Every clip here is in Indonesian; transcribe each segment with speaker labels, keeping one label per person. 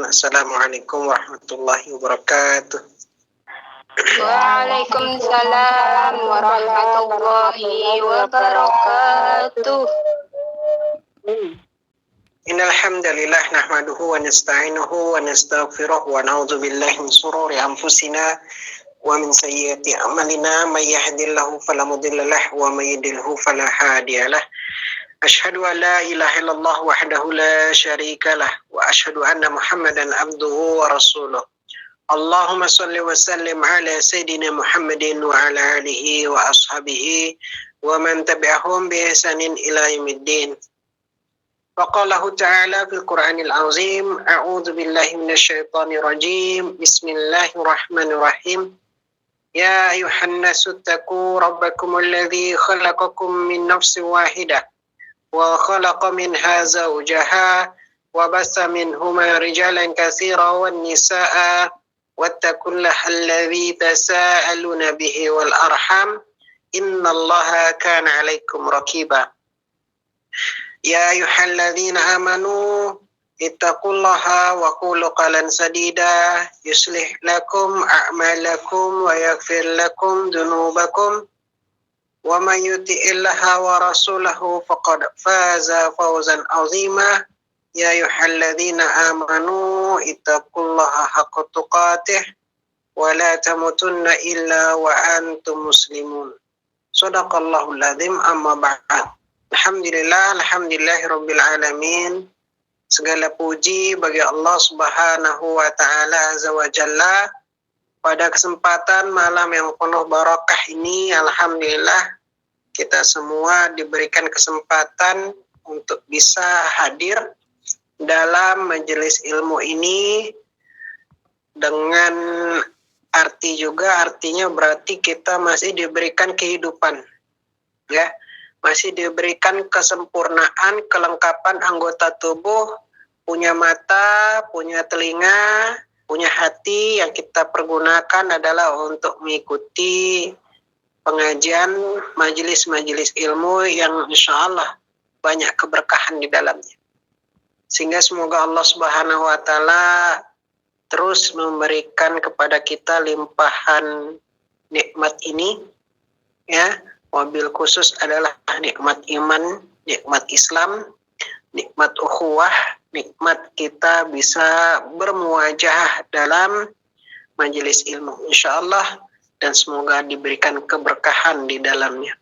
Speaker 1: Assalamualaikum warahmatullahi wabarakatuh.
Speaker 2: Waalaikumsalam warahmatullahi wabarakatuh.
Speaker 1: Innal hamdalillah nahmaduhu wa nasta'inuhu wa nastaghfiruh wa na'udzu billahi min shururi anfusina wa min sayyiati a'malina may yahdihillahu fala mudilla lahu wa may yudlilhu fala hadiyalah. Asyhadu an la ilaha illallah wahdahu la syarika lah wa asyhadu anna Muhammadan abduhu wa rasuluh. Allahumma salli wa sallim ala sayyidina Muhammadin wa ala alihi wa ashabihi wa man tabi'ahum bi ihsanin ila yaumiddin. Waqalahu ta'ala fil Qur'anil azim, a'udzu billahi minasyaitonir rajim. Bismillahirrahmanirrahim. Ya ayuhan nasu taqu rabbakumul ladzi khalaqakum min nafsin wahidah wa khalaqa minha zawjaha wa bassa minhuma rijalan katsiran wan nisaa wattaqullaha alladzi tasaaluna bihi wal arham innallaha kana 'alaikum raqiba. Ya ayyuhalladzina amanu ittaqullaha wa qulu qawlan sadida yuslih lakum a'malakum wa yaghfir lakum dhunubakum wa may yuti'illaha wa rasulahu faqad faza fawzan 'azima. Ya ayyuhalladzina amanu ittaqullaha haqqa tuqatih wa la tamutunna illa wa antum muslimun. Shadaqallahul adzim. Amma ba'd. Alhamdulillahirabbil alamin. Segala puji bagi Allah Subhanahu wa taala azza wa jalla. Pada kesempatan malam yang penuh barakah ini, alhamdulillah kita semua diberikan kesempatan untuk bisa hadir dalam majelis ilmu ini dengan artinya berarti kita masih diberikan kehidupan, ya, masih diberikan kesempurnaan, kelengkapan anggota tubuh, punya mata, punya telinga, punya hati. Yang kita pergunakan adalah untuk mengikuti pengajian majelis-majelis ilmu yang insya Allah banyak keberkahan di dalamnya. Sehingga semoga Allah Subhanahu wa taala terus memberikan kepada kita limpahan nikmat ini, ya. Wabil khusus adalah nikmat iman, nikmat Islam, nikmat ukhuwah, nikmat kita bisa bermuajah dalam majelis ilmu insyaallah, dan semoga diberikan keberkahan di dalamnya.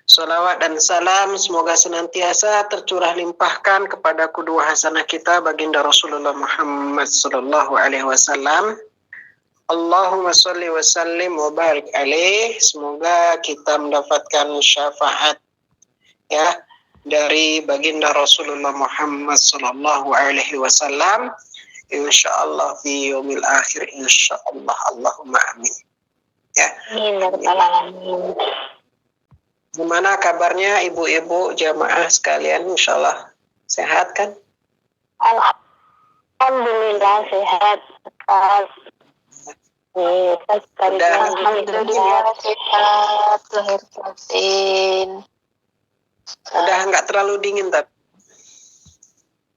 Speaker 1: Salawat dan salam semoga senantiasa tercurah limpahkan kepada qudwah hasanah kita baginda Rasulullah Muhammad sallallahu alaihi wasallam. Allahumma sholli wa sallim wa barik alaih. Semoga kita mendapatkan syafaat, ya, dari baginda Rasulullah Muhammad sallallahu alaihi wasallam insyaallah fi yaumil akhir insyaallah. Allahumma amin. Ya. Amin. Gimana kabarnya ibu-ibu jamaah sekalian? Insyaallah sehat kan?
Speaker 2: Alhamdulillah sehat. Alhamdulillah sehat. Lahir batin.
Speaker 1: Udah nggak terlalu dingin tapi?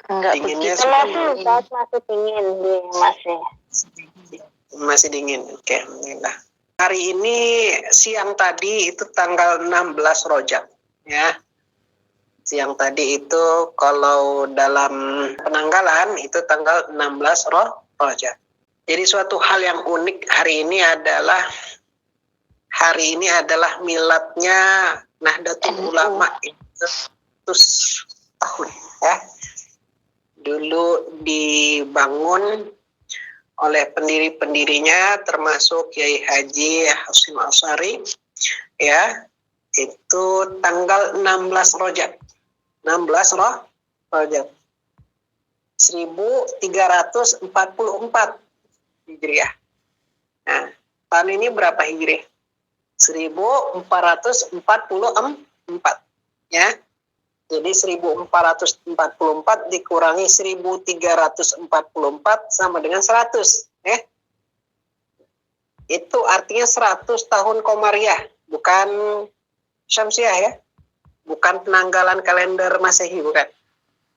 Speaker 2: Enggak begitu. Masih dingin,
Speaker 1: masih dingin. Oke, alhamdulillah. Hari ini siang tadi itu tanggal 16 Rajab, ya. Siang tadi itu kalau dalam penanggalan itu tanggal 16 Rajab. Jadi suatu hal yang unik hari ini adalah miladnya Nahdlatul Ulama itu 100 tahun, ya. Dulu dibangun oleh pendiri-pendirinya termasuk Kiai Haji Hasyim Asy'ari, ya, itu tanggal 16 Rajab 1344 Hijriah. Nah, tahun ini berapa Hijriah? 1444, ya. Jadi 1444 dikurangi 1344 sama dengan 100, ya. Itu artinya 100 tahun Komariah, bukan Syamsiah, ya. Bukan penanggalan kalender Masehi, bukan.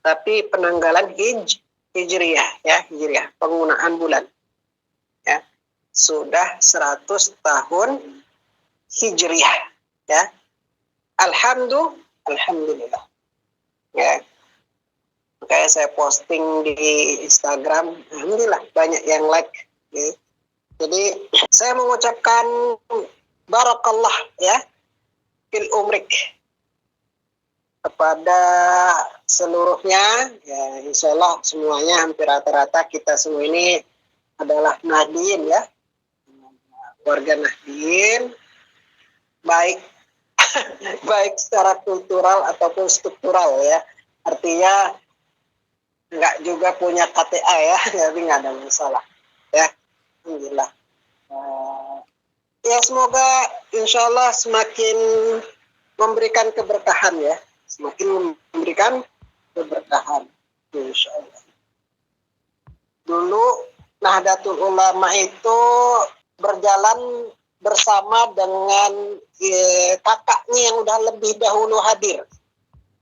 Speaker 1: Tapi penanggalan Hijriah, ya, Hijriah, penggunaan bulan. Ya. Sudah 100 tahun Hijriah, ya. Alhamdulillah. Ya. Kayak saya posting di Instagram, alhamdulillah banyak yang like. Ya. Jadi saya mengucapkan barakallah, ya, fil umrik kepada seluruhnya, ya, insya Allah semuanya hampir rata-rata kita semua ini adalah Nahdien, ya, warga Nahdien, baik baik secara kultural ataupun struktural, ya, artinya nggak juga punya KTA, ya, jadi nggak ada masalah, ya, alhamdulillah. Ya, semoga insya Allah semakin memberikan keberkahan, ya, semakin memberikan keberkahan, insya Allah. Dulu Nahdlatul Ulama itu berjalan bersama dengan kakaknya yang udah lebih dahulu hadir,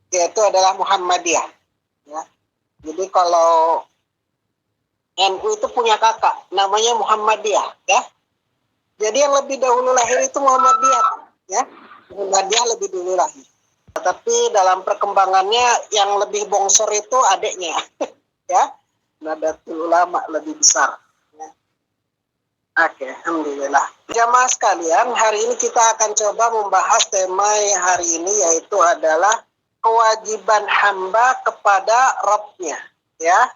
Speaker 1: yaitu adalah Muhammadiyah. Ya. Jadi kalau NU itu punya kakak, namanya Muhammadiyah, ya. Jadi yang lebih dahulu lahir itu Muhammadiyah, ya. Muhammadiyah lebih dulu lahir. Tapi dalam perkembangannya yang lebih bongsor itu adiknya, ya. Nahdlatul Ulama lebih besar. Ya. Oke, alhamdulillah. Jamaah sekalian, hari ini kita akan coba membahas tema hari ini, yaitu adalah kewajiban hamba kepada Rabb-nya, ya.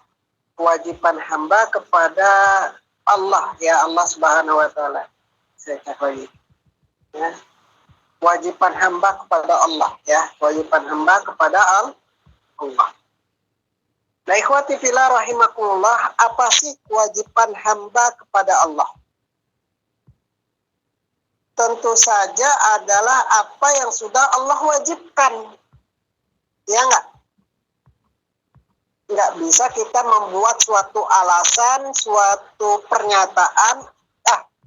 Speaker 1: Kewajiban hamba kepada Allah, ya, Allah Subhanahu wa taala. Saya cakap lagi. Ya. Kewajiban hamba kepada Allah, ya. Kewajiban hamba kepada Allah. Nah, ikhwati fillah rahimakumullah, apa sih kewajiban hamba kepada Allah? Tentu saja adalah apa yang sudah Allah wajibkan. Ya enggak? Enggak bisa kita membuat suatu alasan, suatu pernyataan,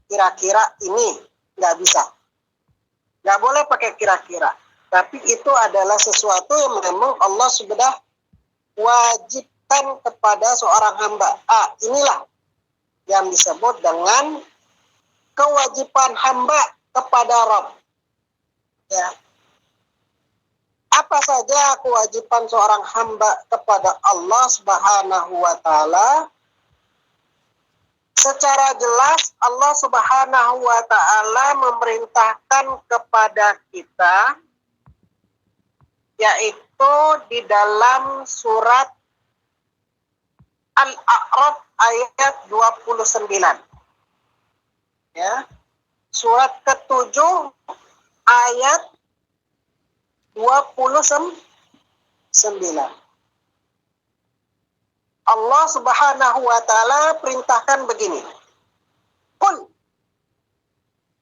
Speaker 1: kira-kira ini. Enggak bisa. Enggak boleh pakai kira-kira. Tapi itu adalah sesuatu yang memang Allah sudah wajibkan kepada seorang hamba. Inilah yang disebut dengan kewajiban hamba kepada Rabb. Ya. Apa saja kewajiban seorang hamba kepada Allah Subhanahu wa taala? Secara jelas Allah Subhanahu wa taala memerintahkan kepada kita, yaitu di dalam surat Al-A'raf ayat 29. Ya. Surat ke-7 ayat 29. Allah Subhanahu wa taala perintahkan begini. Qul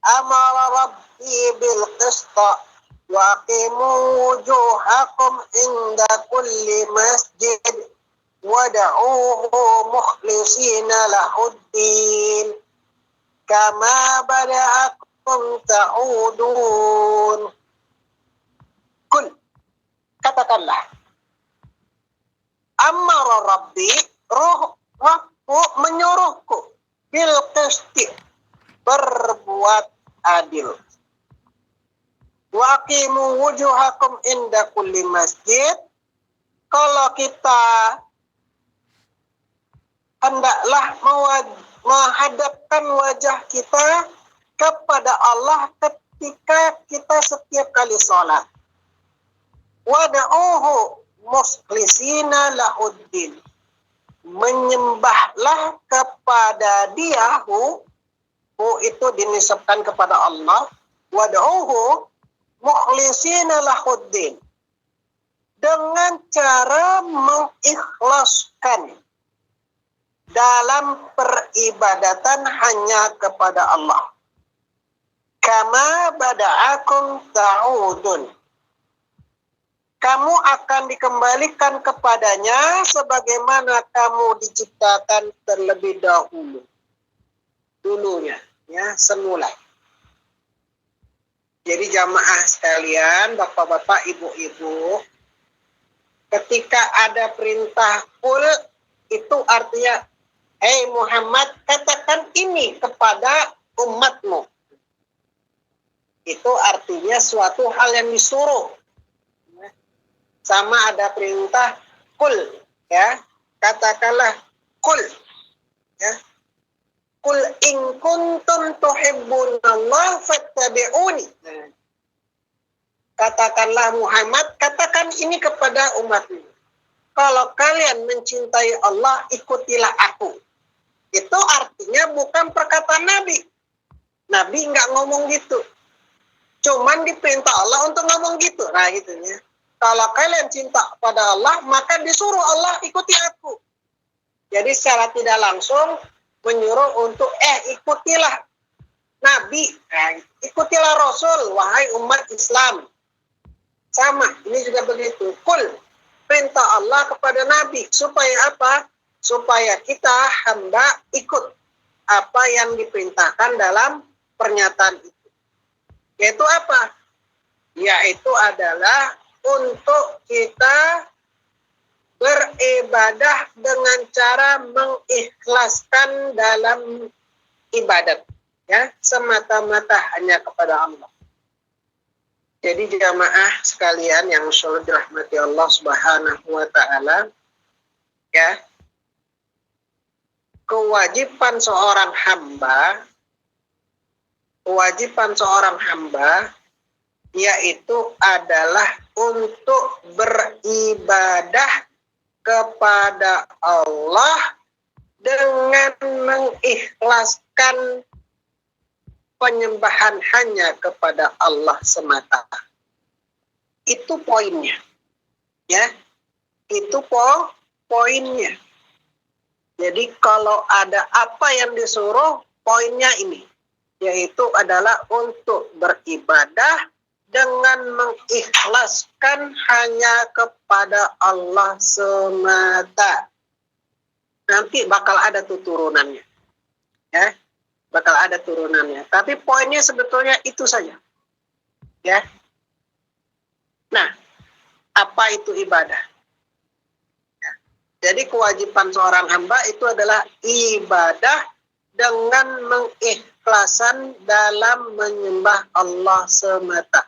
Speaker 1: amara rabbi bil qista wa aqimu wujuhakum inda kulli masjid wad'uhu mukhlishina lahuddin kama bada'akum ta'udun. Kul, katakanlah, amara rabbi, Rabbku menyuruhku, bil qisti, berbuat adil. Wa aqimu wujuhakum inda kulli masjid. Kalau kita hendaklah menghadapkan wajah kita kepada Allah ketika kita setiap kali sholat. Wada'uhu mukhlisina lahuddin. Menyembahlah kepada Dia, hu itu dinisabkan kepada Allah. Wada'uhu mukhlisina lahuddin. Dengan cara mengikhlaskan dalam peribadatan hanya kepada Allah. Kama bada'akum ta'udun. Kamu akan dikembalikan kepadanya sebagaimana kamu diciptakan terlebih dahulu. Dulunya, ya, semula. Jadi jamaah sekalian, bapak-bapak, ibu-ibu, ketika ada perintah kul, itu artinya, hei Muhammad, katakan ini kepada umatmu. Itu artinya suatu hal yang disuruh. Sama ada perintah kul, ya, katakanlah kul, ya. Kul in kuntum tuhibbunallah fattabi'uni. Katakanlah Muhammad, katakan ini kepada umatmu. Kalau kalian mencintai Allah, ikutilah aku. Itu artinya bukan perkataan Nabi. Nabi nggak ngomong gitu. Cuman diperintah Allah untuk ngomong gitu. Nah gitu ya. Kalau kalian cinta pada Allah, maka disuruh Allah ikuti aku. Jadi secara tidak langsung menyuruh untuk ikutilah Nabi, ikutilah Rasul, wahai umat Islam. Sama, ini juga begitu. Kul, perintah Allah kepada Nabi. Supaya apa? Supaya kita hamba ikut apa yang diperintahkan dalam pernyataan itu. Yaitu apa? Yaitu adalah untuk kita beribadah dengan cara mengikhlaskan dalam ibadat, ya, semata-mata hanya kepada Allah. Jadi jamaah sekalian yang insyaallah dirahmati Allah Subhanahu wa taala, ya. Kewajiban seorang hamba yaitu adalah untuk beribadah kepada Allah dengan mengikhlaskan penyembahan hanya kepada Allah semata. Itu poinnya. Ya. Itu poinnya. Jadi kalau ada apa yang disuruh, poinnya ini. Yaitu adalah untuk beribadah dengan mengikhlaskan hanya kepada Allah semata. Nanti bakal ada turunannya. Ya, bakal ada turunannya. Tapi poinnya sebetulnya itu saja. Ya. Nah, apa itu ibadah? Ya. Jadi kewajiban seorang hamba itu adalah ibadah dengan mengikhlaskan dalam menyembah Allah semata.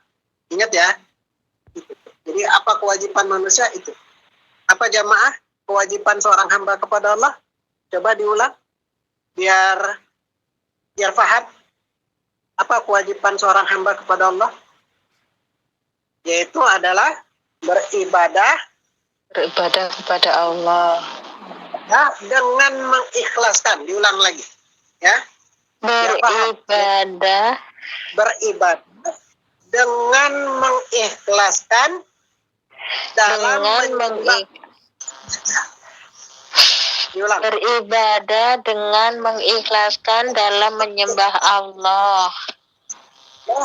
Speaker 1: Ingat ya. Jadi apa kewajiban manusia itu? Apa jamaah kewajiban seorang hamba kepada Allah? Coba diulang biar paham. Apa kewajiban seorang hamba kepada Allah? Yaitu adalah beribadah
Speaker 2: kepada Allah.
Speaker 1: Ya, dengan mengikhlaskan. Diulang lagi. Ya. Beribadah dengan mengikhlaskan dalam
Speaker 2: beribadah dengan mengikhlaskan dalam menyembah Allah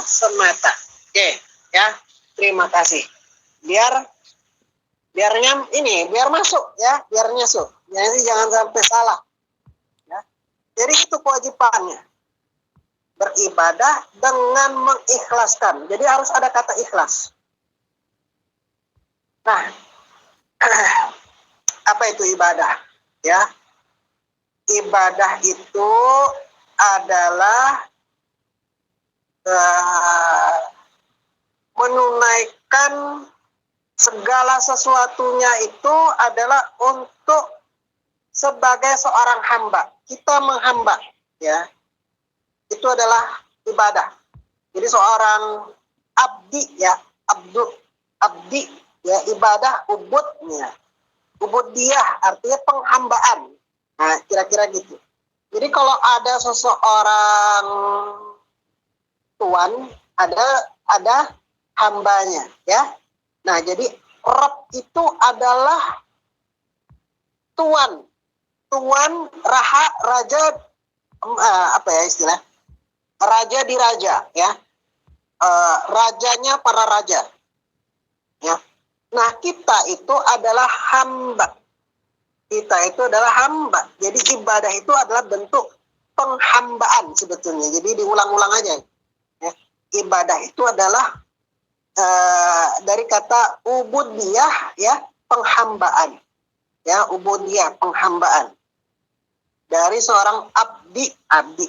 Speaker 1: semata. Oke, ya. Terima kasih. Biar masuk ya, biar masuk. Jadi jangan sampai salah. Ya. Jadi itu kewajibannya. Beribadah dengan mengikhlaskan. Jadi harus ada kata ikhlas. Nah, apa itu ibadah? Ya, ibadah itu adalah menunaikan segala sesuatunya itu adalah untuk sebagai seorang hamba. Kita menghamba, ya. Itu adalah ibadah. Jadi seorang abdi, ya, abdi, ya, ibadah ubudnya. Ubudiyah artinya penghambaan. Nah, kira-kira gitu. Jadi kalau ada seseorang tuan, ada hambanya, ya. Nah, jadi Rabb itu adalah tuan, raja, apa ya istilah? Raja di raja, ya. Rajanya para raja, ya. Nah, kita itu adalah hamba. Jadi ibadah itu adalah bentuk penghambaan sebetulnya. Jadi diulang-ulang aja. Ya. ibadah itu adalah dari kata ubudiyah, ya, penghambaan, ya, ubudiyah, penghambaan dari seorang abdi.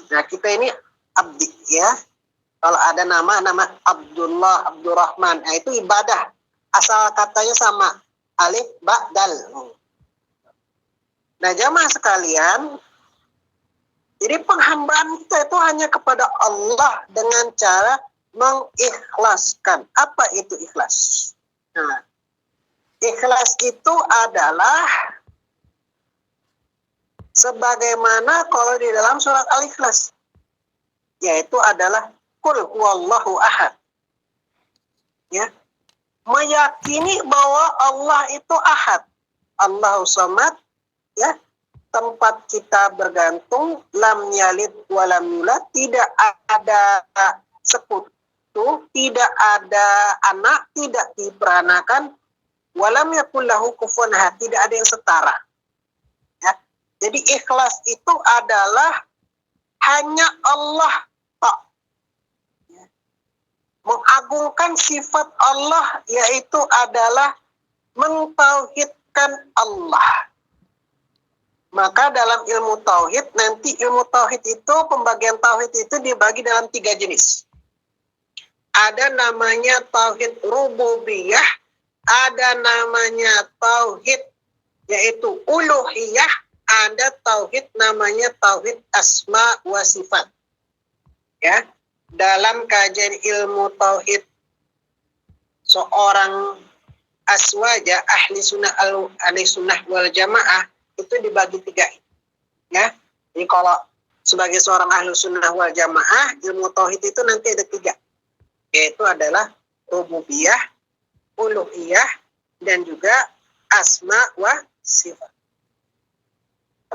Speaker 1: Nah, kita ini abdi, ya. Kalau ada nama Abdullah, Abdurrahman, nah itu ibadah. Asal katanya sama, alif, ba, dal. Nah, jamaah sekalian, jadi penghambaan kita itu hanya kepada Allah dengan cara mengikhlaskan. Apa itu ikhlas? Nah, ikhlas itu adalah sebagaimana kalau di dalam surat Al-Ikhlas, yaitu adalah Qul huwallahu ahad. Ya. Meyakini bahwa Allah itu ahad. Allahu samad, ya. Tempat kita bergantung, lam yalid wa lam yulad, tidak ada sekutu, tidak ada anak, tidak diperanakan, walam yakul lahu kufuwan ahad, tidak ada yang setara. Ya. Jadi ikhlas itu adalah hanya Allah tak. Mengagungkan sifat Allah, yaitu adalah mentauhidkan Allah. Maka dalam ilmu tauhid, nanti ilmu tauhid itu, pembagian tauhid itu dibagi dalam 3 jenis. Ada namanya tauhid rububiyah, ada namanya tauhid yaitu uluhiyah, ada tauhid namanya tauhid asma wa sifat. Ya, dalam kajian ilmu tauhid seorang aswaja ahli sunnah wal jamaah itu dibagi 3. Ya, jadi kalau sebagai seorang ahli sunnah wal jamaah, ilmu tauhid itu nanti ada 3, yaitu adalah rububiyah, uluhiyah, dan juga asma wa sifat.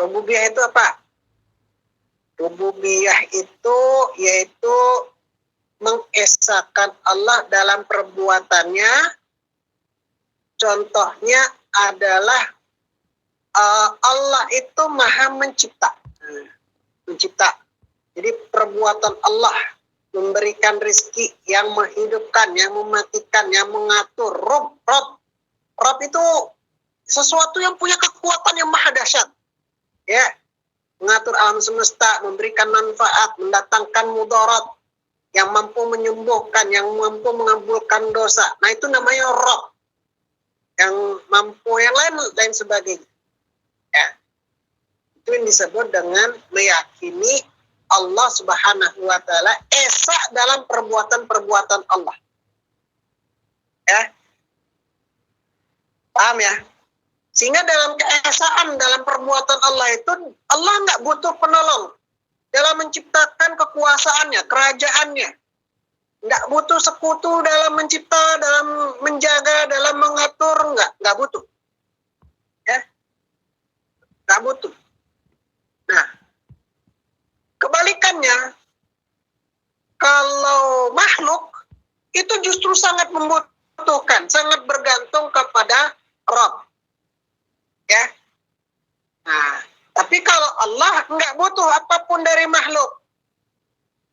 Speaker 1: Rububiyah itu apa? Rububiyah itu yaitu mengesahkan Allah dalam perbuatannya. Contohnya adalah Allah itu maha mencipta. Mencipta. Jadi perbuatan Allah, memberikan rezeki, yang menghidupkan, yang mematikan, yang mengatur. Rob itu sesuatu yang punya kekuatan yang maha dahsyat. Ya, mengatur alam semesta, memberikan manfaat, mendatangkan mudarat, yang mampu menyembuhkan, yang mampu mengabulkan dosa. Nah, itu namanya Rabb. Yang mampu yang lain sebagainya. Ya. Itu yang disebut dengan meyakini Allah Subhanahu wa taala esa dalam perbuatan-perbuatan Allah. Ya. Paham ya? Sehingga dalam keesaan dalam perbuatan Allah itu, Allah nggak butuh penolong dalam menciptakan kekuasaannya, kerajaannya. Nggak butuh sekutu dalam mencipta, dalam menjaga, dalam mengatur, nggak butuh. Ya, nggak butuh. Nah, kebalikannya, kalau makhluk itu justru sangat membutuhkan, sangat bergantung kepada Rabb. Ya. Nah, tapi kalau Allah nggak butuh apapun dari makhluk,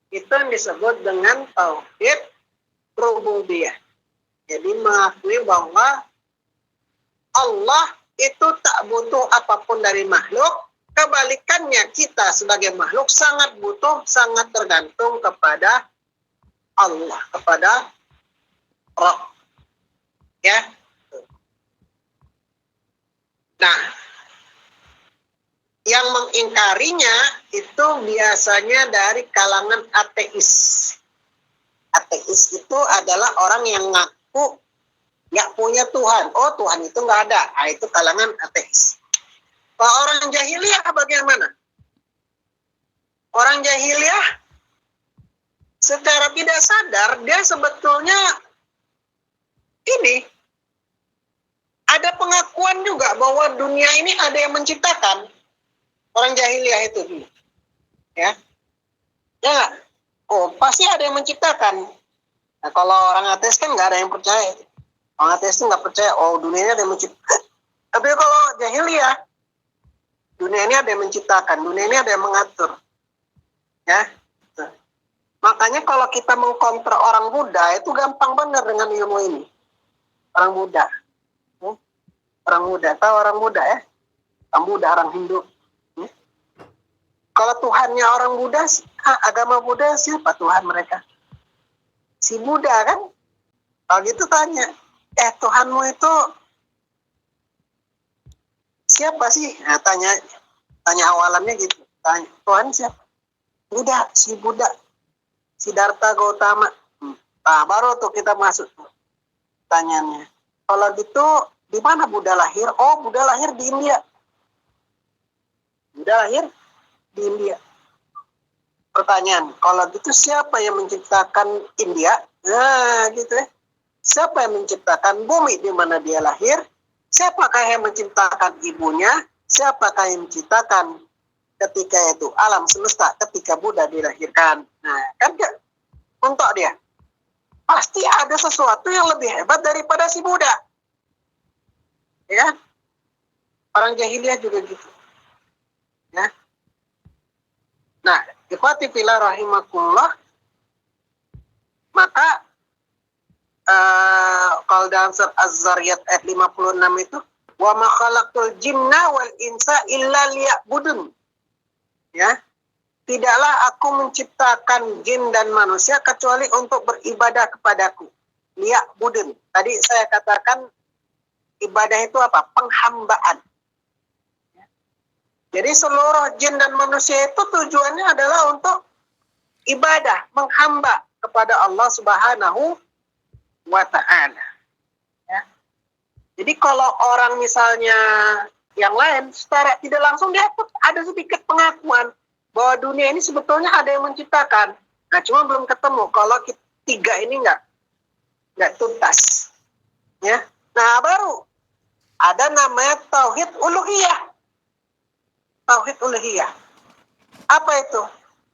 Speaker 1: itu yang disebut dengan tauhid rububiyah. Jadi mengakui bahwa Allah itu tak butuh apapun dari makhluk. Kebalikannya, kita sebagai makhluk sangat butuh, sangat tergantung kepada Allah, kepada Rabb. Ya. Nah, yang mengingkarinya itu biasanya dari kalangan ateis. Ateis itu adalah orang yang ngaku nggak punya Tuhan. Oh, Tuhan itu nggak ada. Nah, itu kalangan ateis. Kalau orang jahiliyah bagaimana? Orang jahiliyah secara tidak sadar dia sebetulnya ini ada pengakuan juga bahwa dunia ini ada yang menciptakan. Orang jahiliyah itu dulu. Ya. Ya. Oh, pasti ada yang menciptakan. Nah, kalau orang ateis kan nggak ada yang percaya. Orang ateis itu nggak percaya, oh dunia ini ada yang menciptakan. Tapi kalau jahiliyah, dunia ini ada yang menciptakan, dunia ini ada yang mengatur. Ya. Makanya kalau kita mengkontra orang Buddha itu gampang benar dengan ilmu ini. Orang Buddha. Orang Buddha. Tahu orang Buddha ya? Orang Buddha, orang Hindu. Kalau Tuhannya orang Buddha, agama Buddha, siapa Tuhan mereka? Si Buddha kan? Kalau gitu tanya, Tuhanmu itu siapa sih? Nah, tanya awalannya gitu. Tanya, Tuhan siapa? Buddha, si Buddha. Siddhartha Gautama. Nah, baru tuh kita masuk tanyanya. Kalau gitu, di mana Buddha lahir? Oh, Buddha lahir di India. Buddha lahir di India. Pertanyaan, kalau gitu siapa yang menciptakan India? Nah, gitu ya. Siapa yang menciptakan bumi di mana dia lahir? Siapakah yang menciptakan ibunya? Siapakah yang menciptakan ketika itu alam semesta ketika Buddha dilahirkan? Nah, kan untuk dia. Pasti ada sesuatu yang lebih hebat daripada si Buddha. Ya, orang jahiliyah juga gitu. Ya. Nah, ikhwati fillah rahimakumullah, maka kalau dalam surat Az-Zariyat ayat 56 itu, wa ma khalaqtul jinna wal insa illa liya'budun. Ya. Tidaklah aku menciptakan jin dan manusia kecuali untuk beribadah kepadaku. Liya'budun. Tadi saya katakan ibadah itu apa? Penghambaan. Jadi seluruh jin dan manusia itu tujuannya adalah untuk ibadah, menghamba kepada Allah Subhanahu wa Ta'ala. Ya. Jadi kalau orang misalnya yang lain, secara tidak langsung dia ada sedikit pengakuan bahwa dunia ini sebetulnya ada yang menciptakan. Nah, cuma belum ketemu. Kalau tiga ini nggak tuntas. Ya. Nah, baru ada namanya tauhid uluhiyah. Tauhid uluhiyah. Apa itu?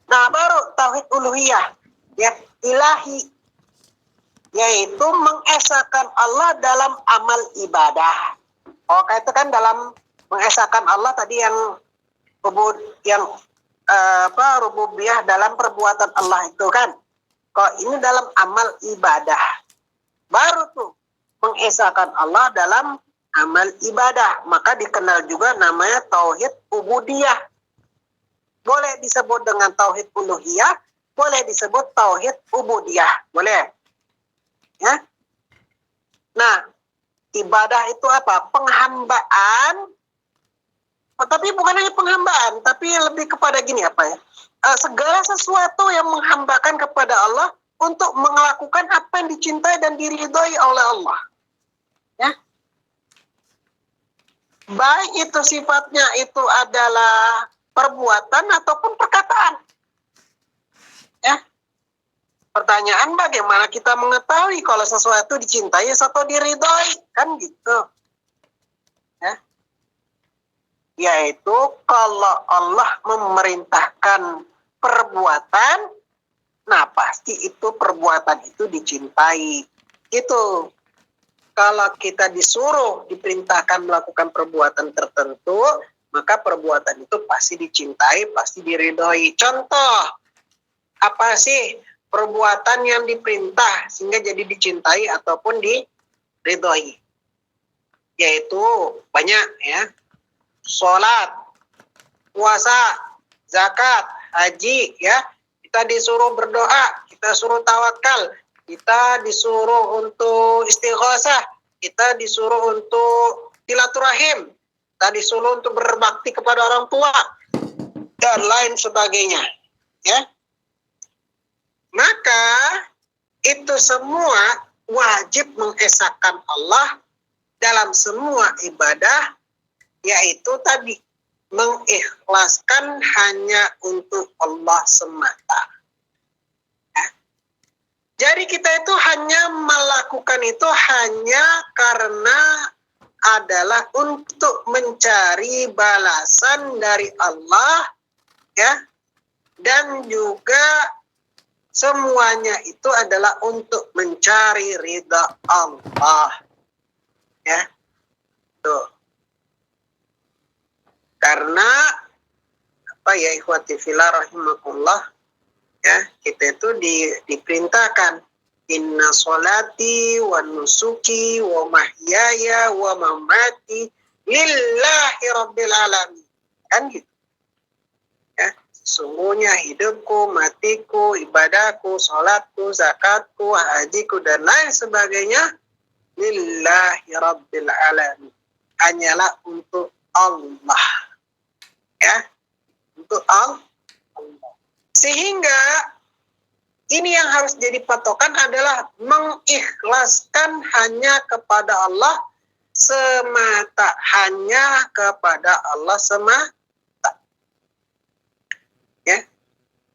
Speaker 1: Nah, baru tauhid uluhiyah, ya, ilahi, yaitu mengesahkan Allah dalam amal ibadah. Oh, itu kan dalam mengesahkan Allah tadi yang rububiyah dalam perbuatan Allah itu kan. Kok ini dalam amal ibadah. Baru tuh mengesahkan Allah dalam amal ibadah, maka dikenal juga namanya tauhid ubudiyah. Boleh disebut dengan tauhid uluhiyah, boleh disebut tauhid ubudiyah, boleh. Ya. Nah, ibadah itu apa? Penghambaan. Tapi bukan hanya penghambaan, tapi lebih kepada gini apa ya? Segala sesuatu yang menghambakan kepada Allah untuk melakukan apa yang dicintai dan diridhoi oleh Allah. Ya. Baik itu sifatnya itu adalah perbuatan ataupun perkataan. Ya. Pertanyaan bagaimana kita mengetahui kalau sesuatu dicintai atau diridhoi? Kan gitu. Ya. Yaitu kalau Allah memerintahkan perbuatan, nah pasti itu perbuatan itu dicintai. Itu. Kalau kita disuruh, diperintahkan melakukan perbuatan tertentu, maka perbuatan itu pasti dicintai, pasti diridhoi. Contoh, apa sih perbuatan yang diperintah sehingga jadi dicintai ataupun diridhoi? Yaitu banyak ya. Sholat, puasa, zakat, haji ya. Kita disuruh berdoa, kita suruh tawakal. Kita disuruh untuk istighosah, kita disuruh untuk silaturahim, kita disuruh untuk berbakti kepada orang tua, dan lain sebagainya. Ya. Maka itu semua wajib mengesahkan Allah dalam semua ibadah, yaitu tadi mengikhlaskan hanya untuk Allah semata. Jadi kita itu hanya melakukan itu hanya karena adalah untuk mencari balasan dari Allah, ya, dan juga semuanya itu adalah untuk mencari ridha Allah, ya, tuh. Karena apa ya ikhwati fillah rahimakumullah, Ya, kita itu diperintahkan inna sholati wa nusuki wa mahyaya wa mamati lillahi rabbil alamin. Kan gitu. Ya, sesungguhnya hidupku, matiku, ibadahku, sholatku, zakatku, hajiku dan lain sebagainya lillahi rabbil alamin. Hanyalah untuk Allah. Ya, untuk Allah. Sehingga ini yang harus jadi patokan adalah mengikhlaskan hanya kepada Allah semata, hanya kepada Allah semata. Ya.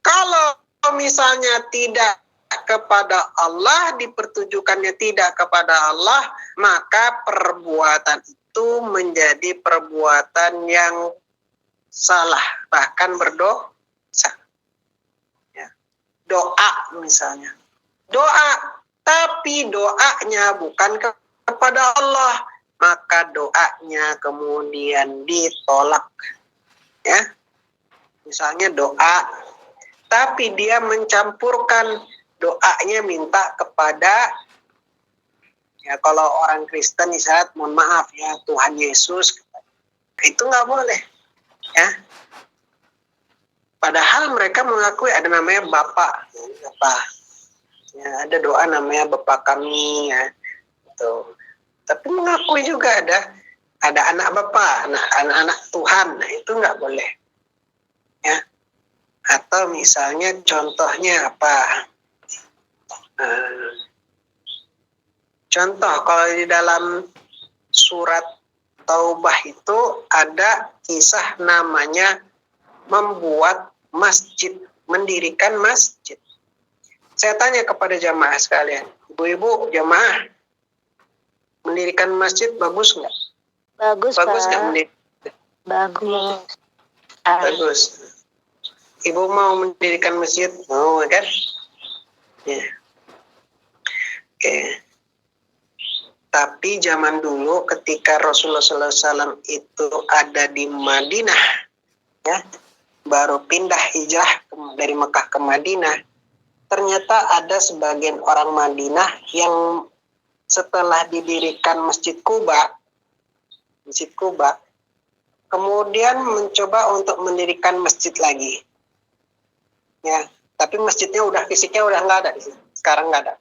Speaker 1: Kalau misalnya tidak kepada Allah, dipertujukannya tidak kepada Allah, maka perbuatan itu menjadi perbuatan yang salah, bahkan berdosa. Doa misalnya, doa tapi doanya bukan kepada Allah, maka doanya kemudian ditolak. Ya, misalnya doa tapi dia mencampurkan doanya minta kepada, ya kalau orang Kristen misalnya, mohon maaf ya, Tuhan Yesus, itu nggak boleh. Ya, padahal mereka mengakui ada namanya Bapa, ya, ada doa namanya Bapa kami, ya, gitu. Tapi mengakui juga ada anak Bapa, anak Tuhan, nah itu nggak boleh, ya. Atau misalnya contohnya apa? Contoh kalau di dalam surat Taubah itu ada kisah namanya membuat masjid, mendirikan masjid. Saya tanya kepada jamaah sekalian, ibu-ibu jamaah, mendirikan masjid bagus nggak?
Speaker 2: Bagus
Speaker 1: nggak mendirikan?
Speaker 2: Bagus.
Speaker 1: Bagus. Ibu mau mendirikan masjid? Mau kan? Ya. Oke. Tapi zaman dulu ketika Rasulullah SAW itu ada di Madinah, ya, baru pindah hijrah dari Mekah ke Madinah, ternyata ada sebagian orang Madinah yang setelah didirikan Masjid Quba, kemudian mencoba untuk mendirikan masjid lagi. Ya, tapi masjidnya fisiknya udah nggak ada, sekarang nggak ada.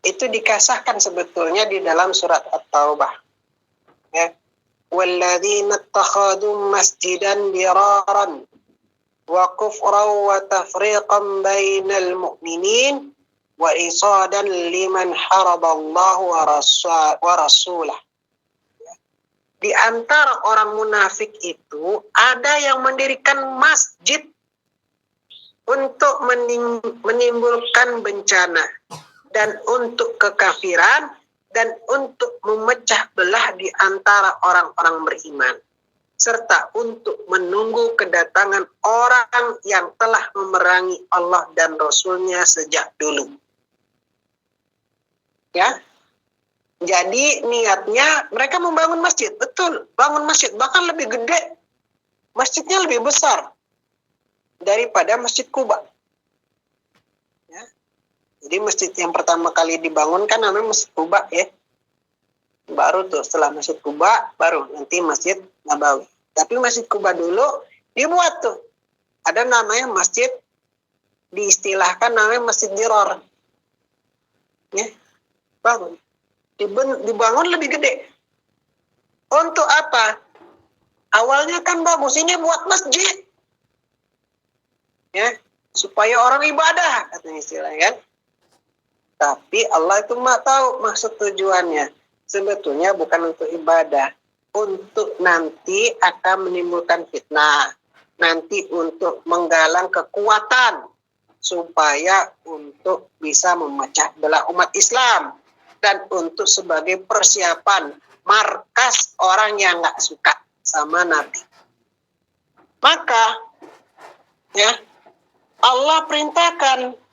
Speaker 1: Itu dikasahkan sebetulnya di dalam surat At-Taubah. Ya. Walladzina ittakhadhu masjidan diraran wa kufran wa tafriqan bainal mu'minin wa isadan liman haraballahu wa rasulah. Di antara orang munafik itu ada yang mendirikan masjid untuk menimbulkan bencana dan untuk kekafiran dan untuk memecah belah di antara orang-orang beriman, serta untuk menunggu kedatangan orang yang telah memerangi Allah dan Rasul-Nya sejak dulu. Ya, jadi niatnya mereka membangun masjid, betul, bangun masjid, bahkan lebih gede, masjidnya lebih besar daripada Masjid Quba. Jadi masjid yang pertama kali dibangun kan namanya Masjid Quba, ya. Baru tuh setelah Masjid Quba baru nanti Masjid Nabawi. Tapi Masjid Quba dulu dibuat tuh. Ada namanya masjid, diistilahkan namanya Masjid Dirar. Ya. Bangun. Dibangun lebih gede. Untuk apa? Awalnya kan bagus, ini buat masjid. Ya, supaya orang ibadah, katanya istilahnya kan. Tapi Allah itu tahu maksud tujuannya. Sebetulnya bukan untuk ibadah. Untuk nanti akan menimbulkan fitnah. Nanti untuk menggalang kekuatan. Supaya untuk bisa memecah belah umat Islam. Dan untuk sebagai persiapan markas orang yang nggak suka sama Nabi. Maka, ya, Allah perintahkan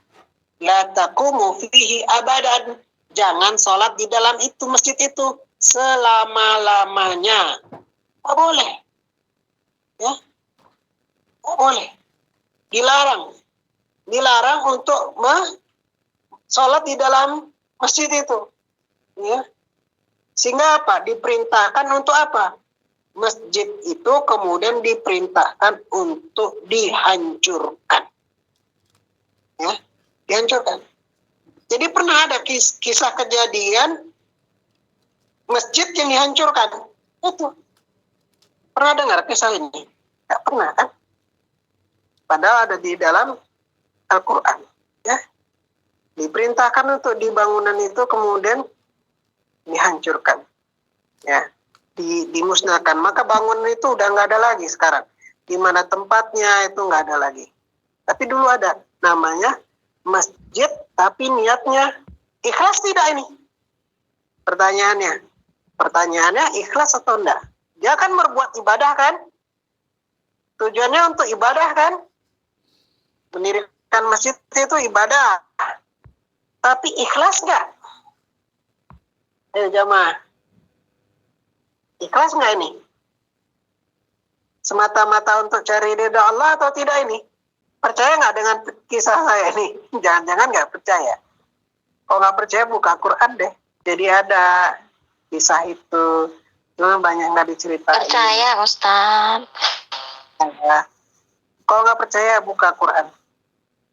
Speaker 1: la taqumu fihi abadan, jangan sholat di dalam itu masjid itu selama-lamanya. Tak boleh. Ya. Tak boleh. Dilarang untuk sholat di dalam masjid itu. Ya. Sehingga apa? Diperintahkan untuk apa? Masjid itu kemudian diperintahkan untuk dihancurkan. Ya, dihancurkan. Jadi pernah ada kisah kejadian masjid yang dihancurkan. Itu. Pernah dengar kisah ini? Tidak pernah kan? Padahal ada di dalam Al-Quran. Ya. Diperintahkan untuk di bangunan itu kemudian dihancurkan. Ya. Dimusnahkan. Maka bangunan itu udah nggak ada lagi sekarang. Di mana tempatnya itu nggak ada lagi. Tapi dulu ada. Namanya masjid, tapi niatnya ikhlas tidak ini? Pertanyaannya ikhlas atau enggak? Dia kan berbuat ibadah kan? Tujuannya untuk ibadah kan? Mendirikan masjid itu ibadah. Tapi ikhlas enggak? Ayo jamaah. Ikhlas enggak ini? Semata-mata untuk cari ridha Allah atau tidak ini? Percaya nggak dengan kisah saya ini? Jangan-jangan nggak percaya. Kalau nggak percaya buka Quran deh. Jadi ada kisah itu. Cuma banyak nggak diceritain.
Speaker 2: Percaya, Ustaz.
Speaker 1: Ya. Kalau nggak percaya buka Quran.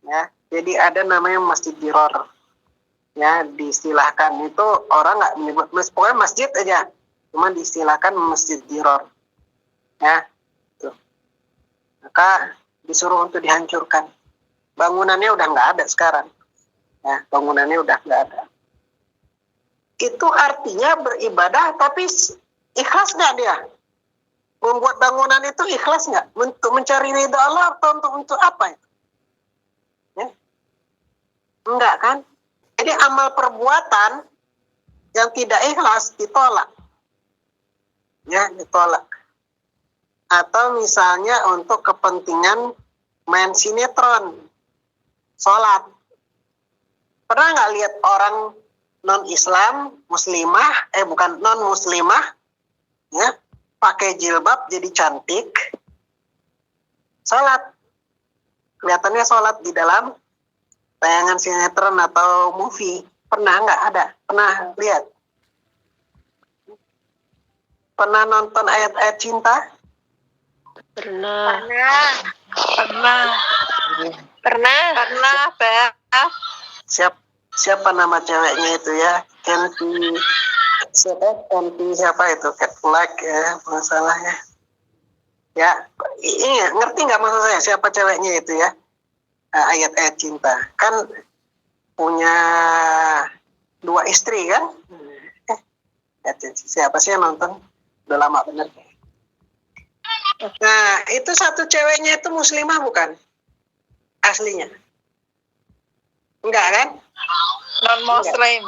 Speaker 1: Ya. Jadi ada namanya Masjid Diror. Ya, diistilahkan itu orang nggak menyebut pokoknya masjid aja. Cuma diistilahkan Masjid Diror. Ya. Tuh. Maka disuruh untuk dihancurkan. Bangunannya udah nggak ada sekarang. Ya, bangunannya udah nggak ada. Itu artinya beribadah, tapi ikhlas nggak dia? Membuat bangunan itu ikhlas nggak? Untuk mencari ridha Allah atau untuk apa itu? Ya. Enggak kan? Jadi amal perbuatan yang tidak ikhlas ditolak. Ya, ditolak. Atau misalnya untuk kepentingan main sinetron, sholat. Pernah nggak lihat orang non-Islam, muslimah, bukan non-muslimah, ya, pakai jilbab jadi cantik, sholat. Kelihatannya sholat di dalam tayangan sinetron atau movie. Pernah nggak ada? Pernah lihat? Pernah nonton ayat-ayat cinta?
Speaker 2: Pernah.
Speaker 1: Siapa nama ceweknya itu ya? Kenty siapa itu? Cat Black ya, masalahnya. Ya, ini ngerti nggak maksud saya? Siapa ceweknya itu ya? Ayat-ayat cinta. Kan punya 2 istri kan? Siapa sih yang nonton? Udah lama bener. Nah, itu satu ceweknya itu muslimah bukan? Aslinya. Enggak kan?
Speaker 3: Non-Muslim.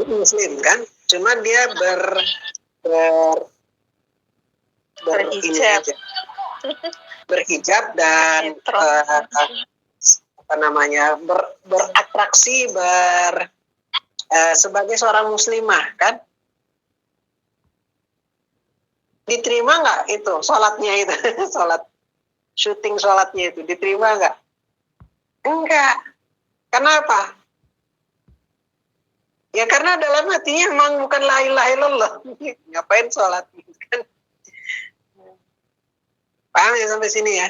Speaker 1: Muslim kan? Cuma dia
Speaker 3: berhijab.
Speaker 1: Berhijab dan beratraksi sebagai seorang muslimah kan? Diterima nggak itu sholatnya itu? Syuting sholatnya itu diterima nggak? Enggak. Kenapa? Ya karena dalam hatinya memang bukan la ilaha illallah. Ngapain sholat? Kan? Paham ya sampai sini ya?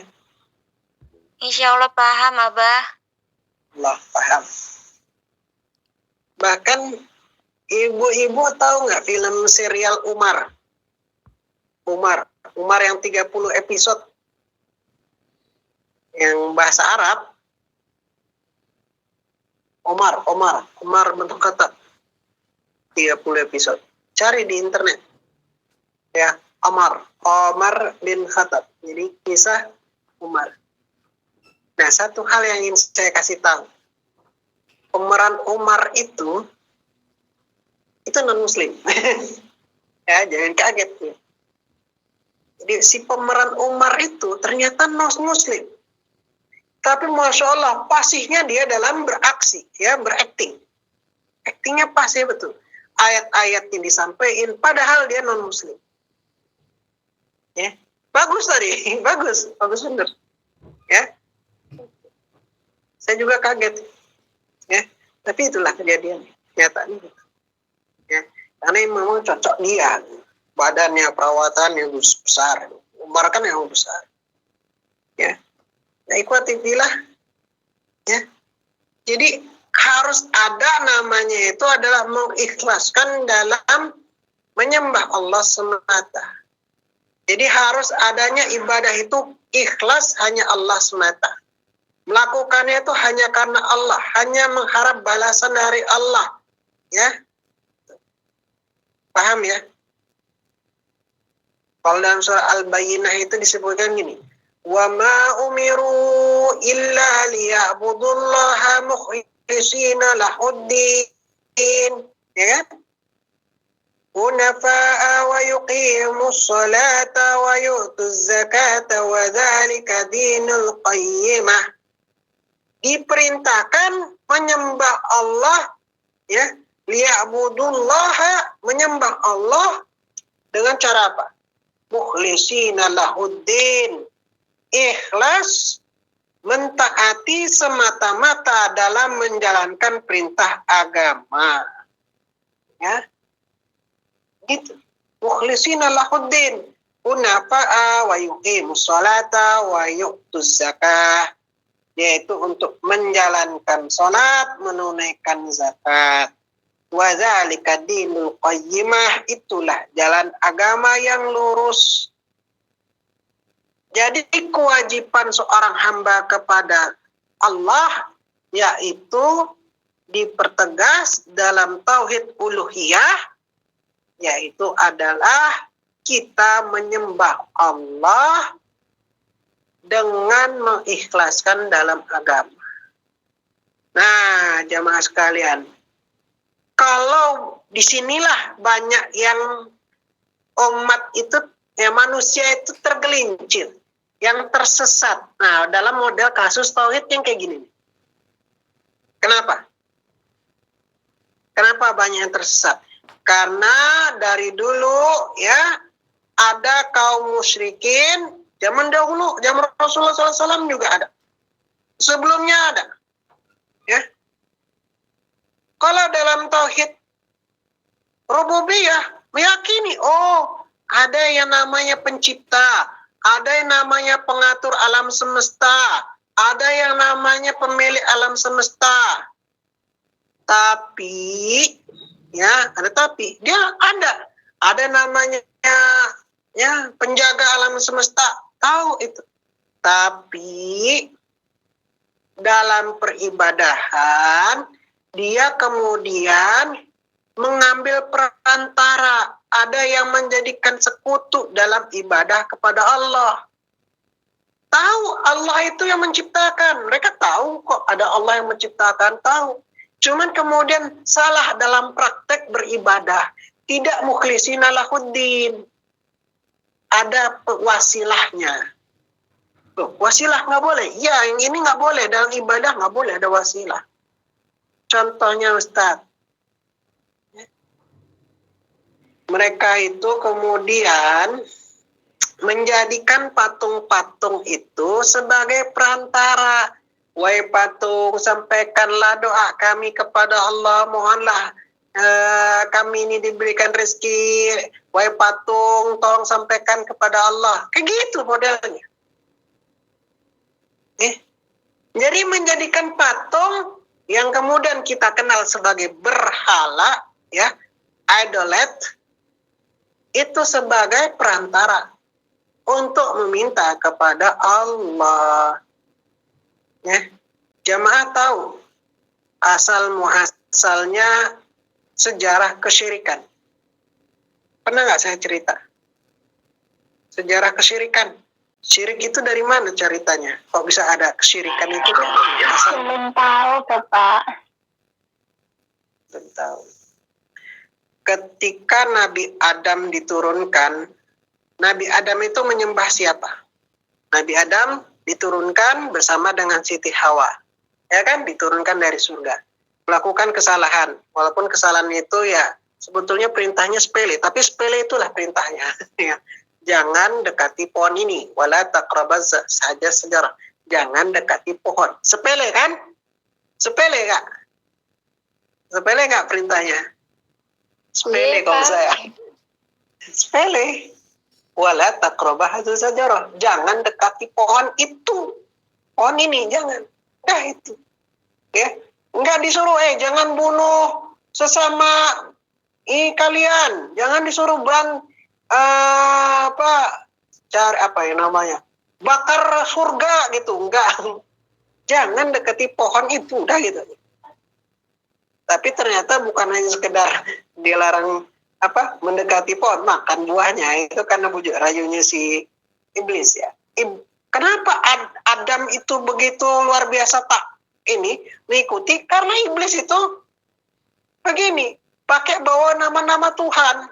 Speaker 2: Insya Allah paham, Abah.
Speaker 1: Allah paham. Bahkan ibu-ibu tahu nggak film serial Umar yang 30 episode yang bahasa Arab. Umar bentuk kata 30 episode. Cari di internet. Ya, Umar bin Khattab. Jadi kisah Umar. Nah, satu hal yang ingin saya kasih tahu. Pemeran Umar itu non-muslim. Ya, jangan kaget ya. Jadi si pemeran Umar itu ternyata non-muslim. Tapi Masya Allah, pasihnya dia dalam beraksi, ya, berakting. Aktingnya pasih betul. Ayat-ayat yang disampaikan, padahal dia non-muslim. Ya, bagus tadi, bagus bener. Saya juga kaget. Ya, tapi itulah kejadian nyatanya. Ya, karena memang cocok dia, badannya, perawatannya besar, Umar kan yang besar. Ya, ikhwati fillah. Ya, jadi harus ada namanya itu adalah mengikhlaskan dalam menyembah Allah semata. Jadi harus adanya ibadah itu ikhlas hanya Allah semata. Melakukannya itu hanya karena Allah, hanya mengharap balasan dari Allah. Ya, paham ya? Kalau dalam surah Al-Bayyinah itu disebutkan gini, wa ma umiru illa liya'budullaha mukhlisina lahuddin, ya kan? Hunafa'a wa yuqimus salata wa yu'tuz zakata wa dzalika dinul qayyimah. Diperintahkan menyembah Allah, ya, liya'budullaha, menyembah Allah dengan cara apa? Mukhlisina lahuddin, ikhlas, mentaati semata-mata dalam menjalankan perintah agama. Ya, gitu. Mukhlisina lahuddin, hunafa'a wa yuqimus salata wa yu'tuz zakah, yaitu untuk menjalankan salat, menunaikan zakat. Wa dzalika dinul qayyimah, itulah jalan agama yang lurus. Jadi kewajiban seorang hamba kepada Allah yaitu dipertegas dalam tauhid uluhiyah, yaitu adalah kita menyembah Allah dengan mengikhlaskan dalam agama. Nah, jamaah sekalian, kalau disinilah banyak yang umat itu, ya manusia itu tergelincir, yang tersesat. Nah, dalam model kasus tauhid yang kayak gini. Kenapa? Kenapa banyak yang tersesat? Karena dari dulu ya ada kaum musyrikin, zaman dahulu, zaman Rasulullah SAW juga ada. Sebelumnya ada. Ya. Kalau dalam tauhid rububiyah meyakini, oh, ada yang namanya pencipta, ada yang namanya pengatur alam semesta, ada yang namanya pemilik alam semesta. Tapi ya, dia ada namanya ya penjaga alam semesta, tahu itu. Tapi dalam peribadahan dia kemudian mengambil perantara, ada yang menjadikan sekutu dalam ibadah kepada Allah. Tahu Allah itu yang menciptakan, mereka tahu kok ada Allah yang menciptakan, tahu. Cuman kemudian salah dalam praktek beribadah, tidak mukhlisina lahuddin. Ada wasilahnya. Loh, wasilah nggak boleh? Ya, yang ini nggak boleh, dalam ibadah nggak boleh ada wasilah. Contohnya Ustadz, mereka itu kemudian menjadikan patung-patung itu sebagai perantara. Wahai patung, sampaikanlah doa kami kepada Allah, mohonlah kami ini diberikan rezeki. Wahai patung, tolong sampaikan kepada Allah. Kayak gitu modelnya. Jadi menjadikan patung yang kemudian kita kenal sebagai berhala, ya, idolat, itu sebagai perantara untuk meminta kepada Allah. Ya, jamaah tahu asal muasalnya sejarah kesyirikan. Pernah nggak saya cerita? Sejarah kesyirikan. Syirik itu dari mana ceritanya? Kok bisa ada kesyirikan itu?
Speaker 2: Belum tahu, Bapak.
Speaker 1: Belum tahu. Ketika Nabi Adam diturunkan, Nabi Adam itu menyembah siapa? Nabi Adam diturunkan bersama dengan Siti Hawa. Ya kan? Diturunkan dari surga. Melakukan kesalahan. Walaupun kesalahan itu ya sebetulnya perintahnya sepele. Tapi sepele itulah perintahnya. Ya. Jangan dekati pohon ini. Wala taqrabaz saja sejarah. Jangan dekati pohon. Sepele kan? Sepele Kak? Sepele nggak perintahnya? Sepele kalau saya. Sepele. Wala taqrabah hadzal sajarah. Jangan dekati pohon itu. Pohon ini jangan. Dah itu. Ya. Enggak disuruh jangan bunuh sesama kalian. Jangan disuruh cari apa ya namanya? Bakar surga gitu. Enggak. Jangan dekati pohon itu, udah gitu. Tapi ternyata bukan hanya sekedar dilarang mendekati pohon, makan buahnya itu karena bujuk rayunya si iblis ya. Kenapa Adam itu begitu luar biasa mengikuti? Karena iblis itu begini, pakai bawa nama-nama Tuhan.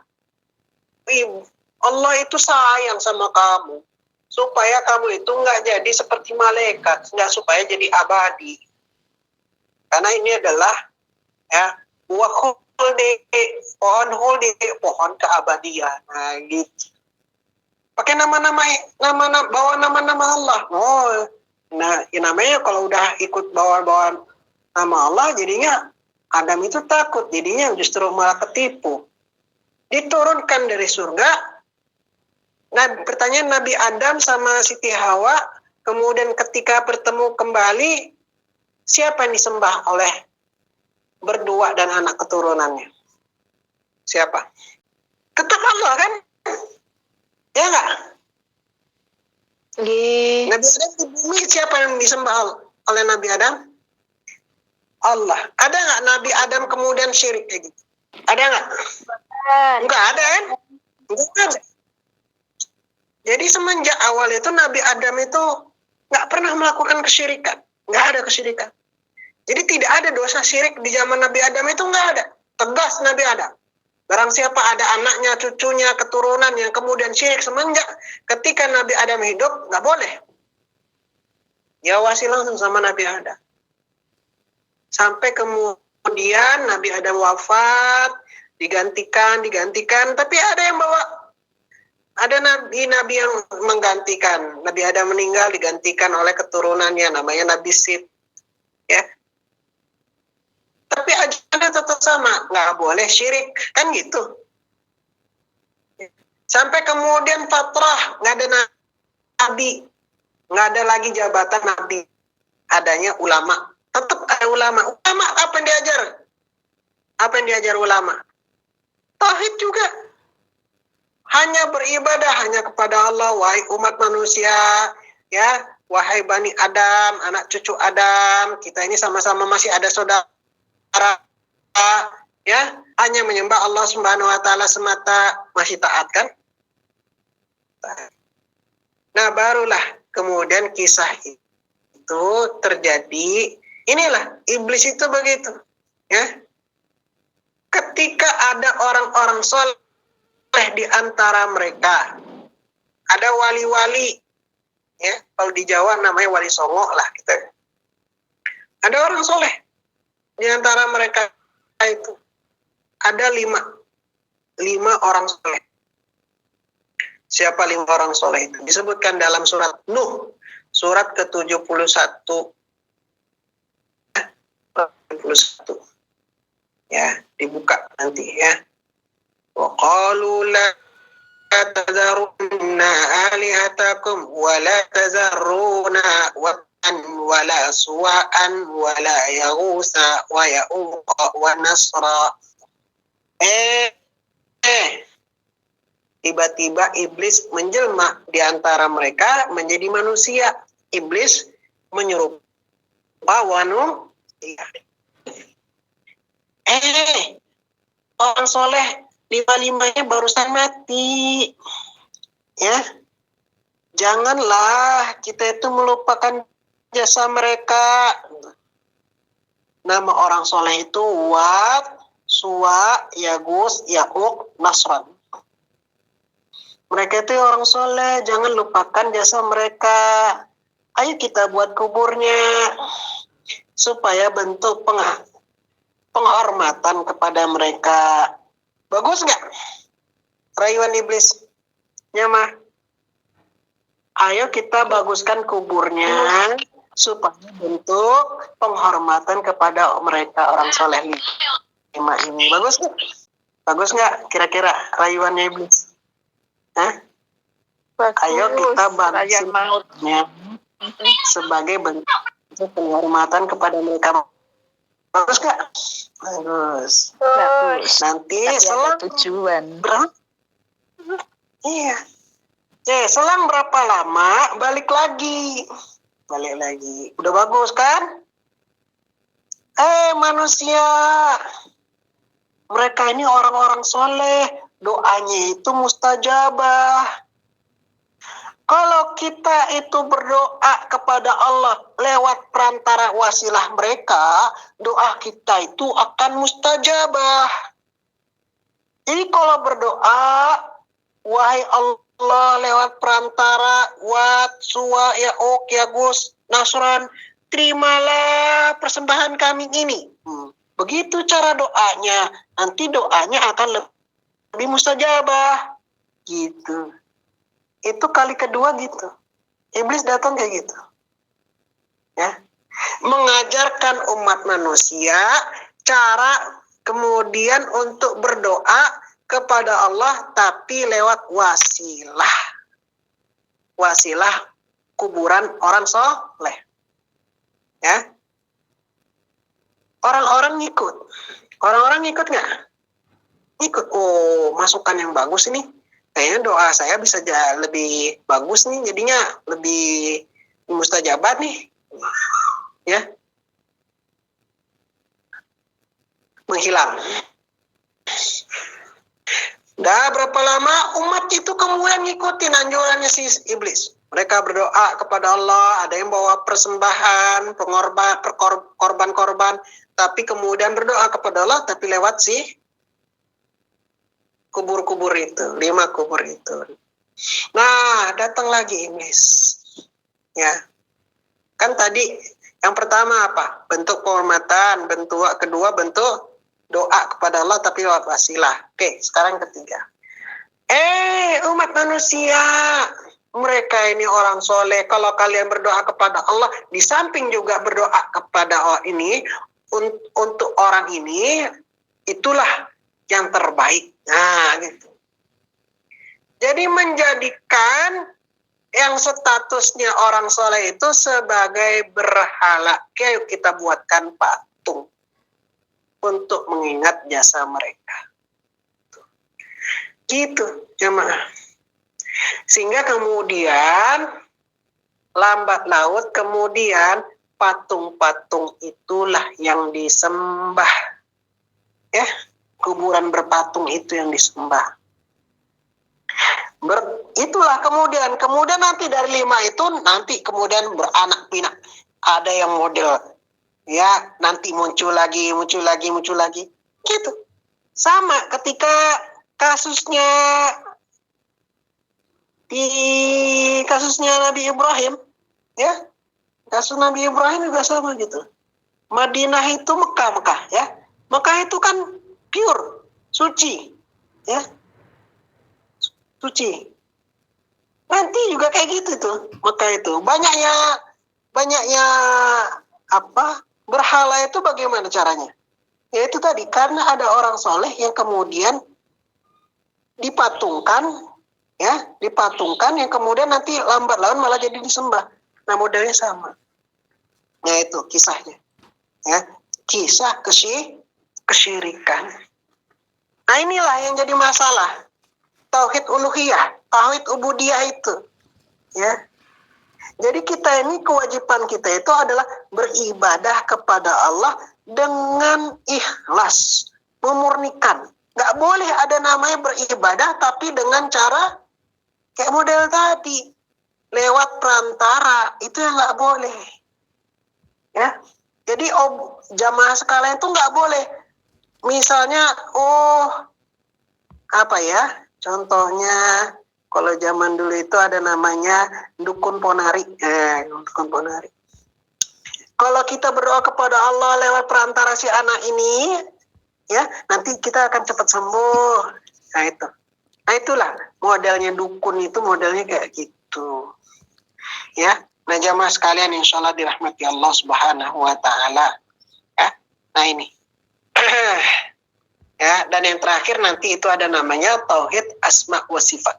Speaker 1: Allah itu sayang sama kamu, supaya kamu itu nggak jadi seperti malaikat, nggak supaya jadi abadi. Karena ini adalah pohon keabadian. Nah, gitu. Pakai bawa nama-nama Allah. Oh, nah, ya namanya kalau udah ikut bawa nama Allah, jadinya Adam itu takut, jadinya justru malah ketipu. Diturunkan dari surga. Nah, pertanyaan Nabi Adam sama Siti Hawa, kemudian ketika bertemu kembali, siapa yang disembah oleh berdua dan anak keturunannya? Siapa? Tetap Allah kan? Ya enggak? Nabi Adam di bumi siapa yang disembah oleh Nabi Adam? Allah. Ada enggak Nabi Adam kemudian syirik kayak gitu? Ada enggak? Enggak ada kan? Enggak ada. Jadi semenjak awal itu Nabi Adam itu enggak pernah melakukan kesyirikan. Enggak ada kesyirikan. Jadi tidak ada dosa syirik di zaman Nabi Adam itu enggak ada. Tegas Nabi Adam. Barang siapa ada anaknya, cucunya, keturunan yang kemudian syirik semenjak ketika Nabi Adam hidup, nggak boleh. Diawasi langsung sama Nabi Adam. Sampai kemudian Nabi Adam wafat, digantikan, tapi ada yang bawa. Ada nabi-nabi yang menggantikan. Nabi Adam meninggal digantikan oleh keturunannya, namanya Nabi Sid. Ya. Tapi ajarannya tetap sama, nggak boleh syirik, kan gitu. Sampai kemudian fatrah, nggak ada nabi, nggak ada lagi jabatan nabi, adanya ulama. Tetap ada ulama. Ulama apa yang diajar? Apa yang diajar ulama? Tauhid juga. Hanya beribadah hanya kepada Allah, wahai umat manusia, ya, wahai Bani Adam, anak cucu Adam, kita ini sama-sama masih ada saudara. Ya, hanya menyembah Allah Subhanahu wa taala semata, masih taat kan? Nah, barulah kemudian kisah itu terjadi. Inilah iblis itu begitu, ya. Ketika ada orang-orang soleh di antara mereka, ada wali-wali, ya, kalau di Jawa namanya wali songo lah kita. Ada orang soleh di antara mereka itu ada lima orang soleh. Siapa 5 orang soleh itu? Disebutkan dalam surat Nuh, surat ke-71. 71. Ya, dibuka nanti ya. Wa qalu la tazarunna alihatakum wa la tazaruna wala suwa'an wala yaghusa wa ya'uqa wa nasra. Tiba-tiba iblis menjelma di antara mereka menjadi manusia. Iblis menyerupai manusia. Orang soleh 5-5-nya barusan mati. Ya, janganlah kita itu melupakan jasa mereka. Nama orang soleh itu Wat, Suwa, Yagus, Ya'uq, Nasran. Mereka itu orang soleh, jangan lupakan jasa mereka. Ayo kita buat kuburnya supaya bentuk penghormatan kepada mereka. Bagus nggak rayuan iblis? Nyama. Ayo kita baguskan kuburnya supaya bentuk penghormatan kepada mereka orang soleh 5 ini. Bagus nggak? Bagus nggak kira-kira rayuannya Iblis? Hah?
Speaker 3: Bagus.
Speaker 1: Ayo kita
Speaker 3: Rakyat maut.
Speaker 1: sebagai bentuk penghormatan kepada mereka. Bagus nggak? Bagus. Nanti selang
Speaker 3: tujuan.
Speaker 1: Iya. Selang berapa lama balik lagi. Udah bagus kan? Manusia. Mereka ini orang-orang soleh. Doanya itu mustajabah. Kalau kita itu berdoa kepada Allah lewat perantara wasilah mereka, doa kita itu akan mustajabah. Jadi kalau berdoa, wahai Allah lewat perantara Wat, Suwa, Yaok, Yagus, Nasran, terimalah persembahan kami ini. Begitu cara doanya, nanti doanya akan lebih mustajabah. Gitu. Itu kali kedua gitu. Iblis datang kayak gitu. Ya. Mengajarkan umat manusia cara kemudian untuk berdoa kepada Allah tapi lewat wasilah. Wasilah kuburan orang soleh. Ya. Orang-orang ngikut. Orang-orang ngikut nggak? Ngikut. Oh, masukan yang bagus ini. Kayaknya doa saya bisa lebih bagus nih, jadinya lebih mustajabah nih. Ya. Menghilang. Dah berapa lama umat itu kemudian ngikutin anjurannya si iblis. Mereka berdoa kepada Allah, ada yang bawa persembahan, korban-korban, tapi kemudian berdoa kepada Allah tapi lewat si kubur-kubur itu, 5 kubur itu. Nah, datang lagi iblis. Ya. Kan tadi yang pertama apa? Bentuk penghormatan, kedua bentuk doa kepada Allah tapi lewat wasilah. Oke, sekarang ketiga. Umat manusia, mereka ini orang soleh. Kalau kalian berdoa kepada Allah, di samping juga berdoa kepada Allah ini, untuk orang ini, itulah yang terbaik. Nah, gitu. Jadi menjadikan yang statusnya orang soleh itu sebagai berhala. Kayak kita buatkan patung untuk mengingat jasa mereka. Gitu, jemaah. Sehingga kemudian lambat laut kemudian patung-patung itulah yang disembah. Ya. Kuburan berpatung itu yang disembah. Itulah kemudian nanti dari 5 itu nanti kemudian beranak pinak. Ada yang model ya nanti muncul lagi. Gitu. Sama ketika kasusnya Nabi Ibrahim, ya. Kasus Nabi Ibrahim juga sama gitu. Madinah itu Mekah ya. Mekah itu kan pure, suci, ya, suci. Nanti juga kayak gitu tuh, Mekah itu banyaknya berhala itu bagaimana caranya? Ya itu tadi karena ada orang soleh yang kemudian dipatungkan yang kemudian nanti lambat laun malah jadi disembah. Nah modelnya sama. Nah itu kisahnya, ya, kisah kesyirikan. Nah inilah yang jadi masalah. Tauhid uluhiyah, tauhid ubudiyah itu. Ya. Jadi kita ini kewajiban kita itu adalah beribadah kepada Allah dengan ikhlas, memurnikan. Nggak boleh ada namanya beribadah tapi dengan cara kayak model tadi. Lewat perantara, itu yang nggak boleh. Ya. Jadi jamaah sekalian itu nggak boleh. Misalnya, contohnya, kalau zaman dulu itu ada namanya dukun ponari. Dukun ponari. Kalau kita berdoa kepada Allah lewat perantara si anak ini, ya, nanti kita akan cepat sembuh. Nah itu. Nah itulah modelnya dukun itu modelnya kayak gitu. Ya. Nah, jamaah sekalian, insya Allah dirahmati Allah Subhanahu wa Ta'ala. Ya, nah ini. Ya, dan yang terakhir nanti itu ada namanya tauhid asma wa sifat,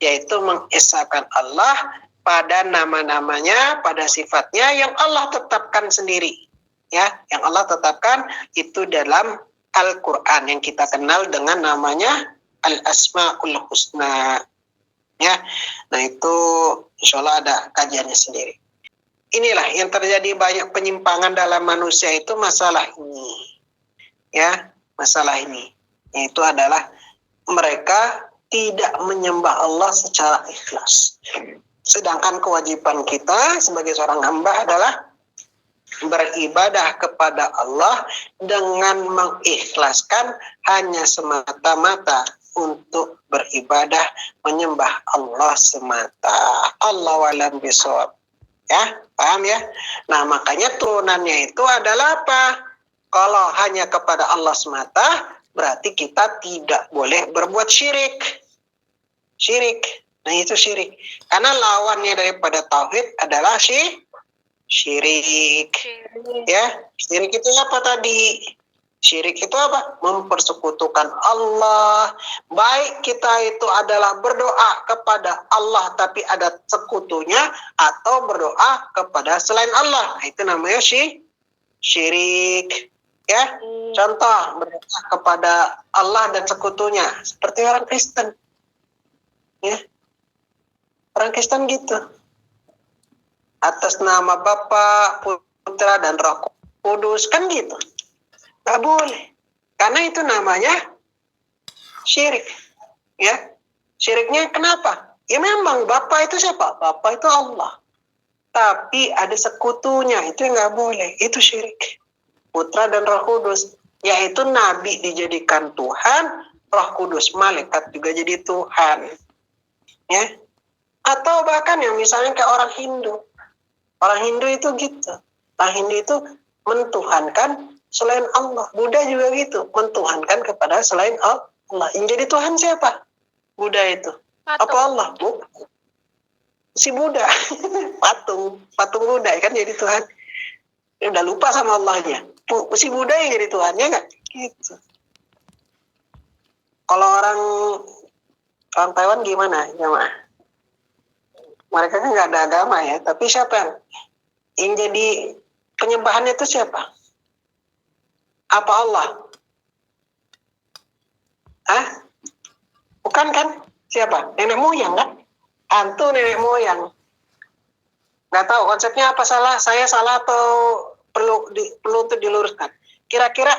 Speaker 1: yaitu mengesahkan Allah pada nama-namanya, pada sifatnya yang Allah tetapkan sendiri. Ya, yang Allah tetapkan itu dalam Al-Quran yang kita kenal dengan namanya Al-Asma'ul Husna. Ya, nah itu insya Allah ada kajiannya sendiri. Inilah yang terjadi banyak penyimpangan dalam manusia itu masalah ini. Ya, masalah ini. Yaitu adalah mereka tidak menyembah Allah secara ikhlas. Sedangkan kewajiban kita sebagai seorang hamba adalah beribadah kepada Allah dengan mengikhlaskan hanya semata-mata untuk beribadah menyembah Allah semata. Allahu a'lam bishawab. Ya, paham ya? Nah, makanya turunannya itu adalah apa? Kalau hanya kepada Allah semata, berarti kita tidak boleh berbuat syirik. Syirik. Nah, itu syirik. Karena lawannya daripada tauhid adalah syirik. Ya, syirik itu apa tadi? Syirik itu apa? Mempersekutukan Allah. Baik kita itu adalah berdoa kepada Allah tapi ada sekutunya, atau berdoa kepada selain Allah. Itu namanya syirik. Ya, contoh berdoa kepada Allah dan sekutunya seperti orang Kristen. Ya, orang Kristen gitu. Atas nama Bapa, Putra dan Roh Kudus, kan gitu. Gak boleh. Karena itu namanya syirik. Ya, syiriknya kenapa? Ya memang Bapa itu siapa? Bapa itu Allah. Tapi ada sekutunya, itu yang gak boleh. Itu syirik. Putra dan Roh Kudus, yaitu Nabi dijadikan Tuhan, Roh Kudus, malaikat juga jadi Tuhan. Ya. Atau bahkan yang misalnya kayak orang Hindu. Orang Hindu itu gitu. Orang Hindu itu mentuhankan selain Allah. Buddha juga gitu, mentuhankan kepada selain Allah. Yang jadi Tuhan siapa? Buddha itu. Apa Allah? Bukan. Si Buddha. Patung Buddha kan jadi Tuhan. Udah lupa sama Allahnya. Si Buddha yang jadi Tuhannya nggak? Gitu. Kalau orang Taiwan gimana, jemaah? Mereka kan nggak ada agama ya, tapi siapa yang jadi penyembahannya itu siapa? Apa Allah? Hah? Bukan kan? Siapa? Nenek moyang kan? Hantu nenek moyang. Nggak tahu konsepnya apa, salah? Saya salah atau perlu untuk diluruskan? Kira-kira,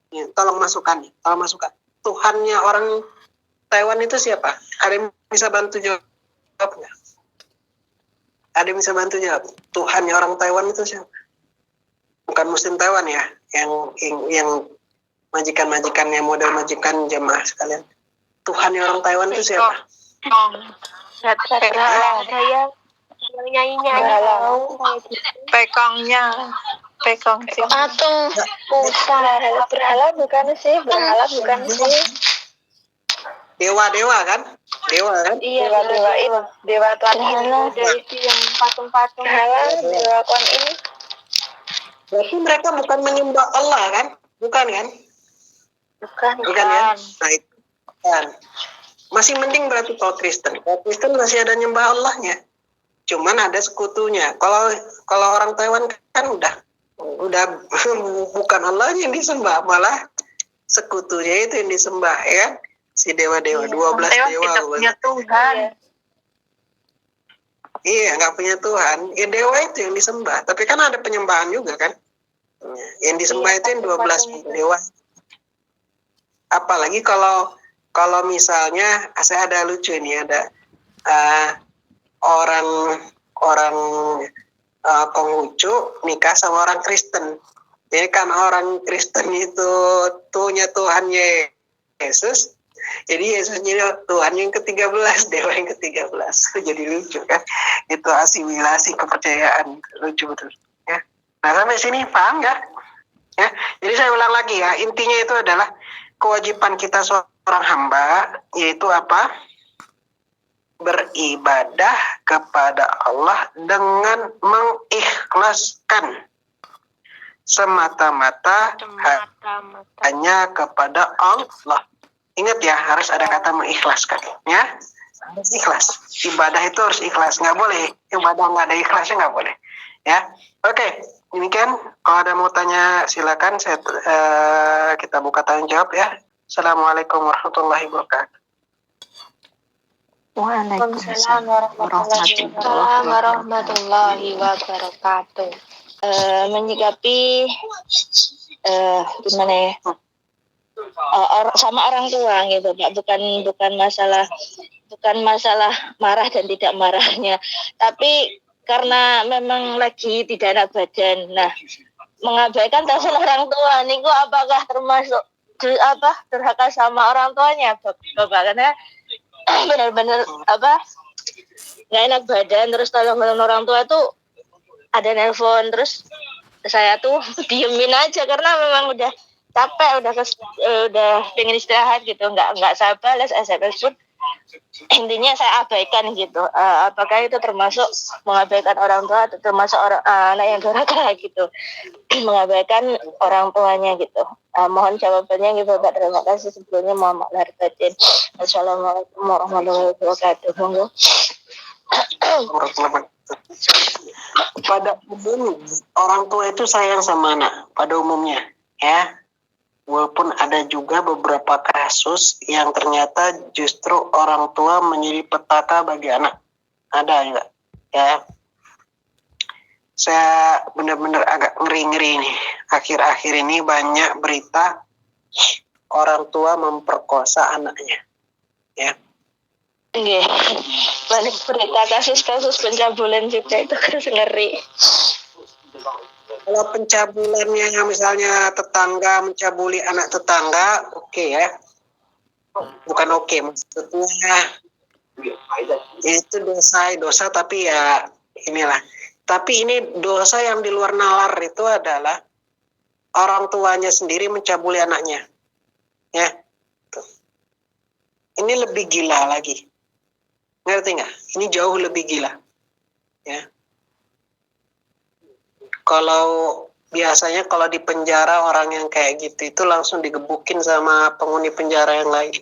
Speaker 1: ya, tolong masukkan. Tuhannya orang Taiwan itu siapa? Ada yang bisa bantu jawab nggak? Ada yang bisa bantu jawab? Tuhannya orang Taiwan itu siapa? Bukan Muslim Taiwan ya, yang majikan-majikannya, model majikan jemaah sekalian. Tuhannya orang Taiwan itu siapa?
Speaker 2: Saya nyanyinya
Speaker 3: Pekongnya. Pekong sih.
Speaker 2: patung berhala bukan sih?
Speaker 1: Dewa kan?
Speaker 2: Iya, dewa Tuhan ini. Itu yang patung-patung dewa Tuhan ini.
Speaker 1: Berarti mereka bukan menyembah Allah kan? Bukan kan?
Speaker 2: Bukan
Speaker 1: Ya? Nah, itu kan. Masih mending berarti kalau Kristen. Kalau Kristen masih ada nyembah Allahnya. Cuman ada sekutunya. Kalau orang Taiwan kan udah bukan Allahnya yang disembah, malah sekutunya itu yang disembah, ya. Si dewa-dewa, 12 dewa.
Speaker 3: Tidak punya Tuhan.
Speaker 1: Iya, nggak punya Tuhan. Ya dewa itu yang disembah. Tapi kan ada penyembahan juga kan. Yang disembah itu yang 12 dewa. Apalagi kalau misalnya, saya ada lucu ini, ada orang Konghucu nikah sama orang Kristen. Jadi kan orang Kristen itu tuhnya Tuhannya Yesus. Jadi Yesus jadi Tuhan yang ke-13, dewa yang ke-13. Jadi lucu kan? Itu asimilasi kepercayaan. Lucu betul. Ya. Nah, sampai sini paham nggak? Ya. Jadi saya ulang lagi ya. Intinya itu adalah kewajiban kita seorang hamba, yaitu apa? beribadah kepada Allah dengan mengikhlaskan semata-mata hanya kepada Allah. Ingat ya, harus ada kata mengikhlaskan, ya. Harus ikhlas. Ibadah itu harus ikhlas, nggak boleh ibadah nggak ada ikhlasnya, nggak boleh, ya. Oke, demikian. Kalau ada mau tanya silakan. Kita buka tanya jawab ya. Assalamualaikum warahmatullahi wabarakatuh.
Speaker 2: Waalaikumsalam warahmatullahi wabarakatuh. Menyikapi gimana ya? Sama orang tua gitu, Pak. Bukan masalah marah dan tidak marahnya, tapi karena memang lagi tidak enak badan. Nah, mengabaikan tasawuf orang tua niku apakah termasuk durhaka sama orang tuanya, Bapak? Karena benar-benar nggak enak badan, terus tolong orang tua tuh ada nelpon, terus saya tuh diemin aja karena memang udah capek, udah pengen istirahat gitu, nggak saya balas SMS pun, intinya saya abaikan gitu. Apakah itu termasuk mengabaikan orang tua atau termasuk anak yang durhaka gitu, mengabaikan orang tuanya gitu? Mohon jawabannya gitu, Pak. Terima kasih sebelumnya, mohon maaf lahir batin. Assalamualaikum warahmatullahi wabarakatuh.
Speaker 1: Pada umumnya orang tua itu sayang sama anak pada umumnya, ya. Walaupun ada juga beberapa kasus yang ternyata justru orang tua menjadi petaka bagi anak, ada juga, ya. Saya benar-benar agak ngeri-ngeri nih. Akhir-akhir ini banyak berita orang tua memperkosa anaknya, ya.
Speaker 2: Iya, banyak berita kasus-kasus pencabulan juga, itu kan ngeri.
Speaker 1: Kalau pencabulannya misalnya tetangga mencabuli anak tetangga, oke, ya. Bukan oke, maksudnya itu dosa tapi ya inilah. Tapi ini dosa yang di luar nalar itu adalah orang tuanya sendiri mencabuli anaknya, ya. Ini lebih gila lagi, ngerti nggak? Ini jauh lebih gila, ya. Kalau biasanya kalau di penjara orang yang kayak gitu itu langsung digebukin sama penghuni penjara yang lain,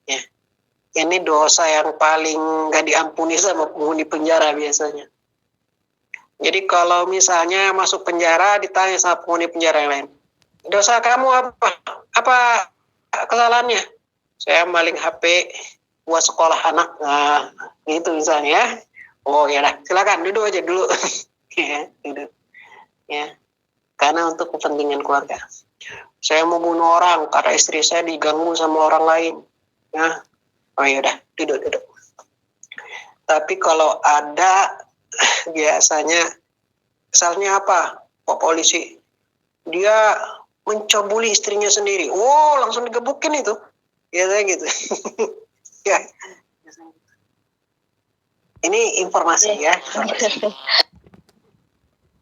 Speaker 1: ya. Ini dosa yang paling nggak diampuni sama penghuni penjara biasanya. Jadi kalau misalnya masuk penjara ditanya sama penghuni penjara yang lain, dosa kamu apa? Apa kesalahannya? Saya maling HP buat sekolah anak. Nah, gitu misalnya, ya. Oh ya dah, silakan duduk aja dulu. Ya, duduk. Ya, karena untuk kepentingan keluarga. Saya mau bunuh orang karena istri saya diganggu sama orang lain. Ya, oh ya udah, duduk. Tapi kalau ada biasanya, misalnya apa? Pak polisi, dia mencabuli istrinya sendiri. Oh, langsung digebukin itu. Biasanya gitu. Ya. Ini informasi, ya.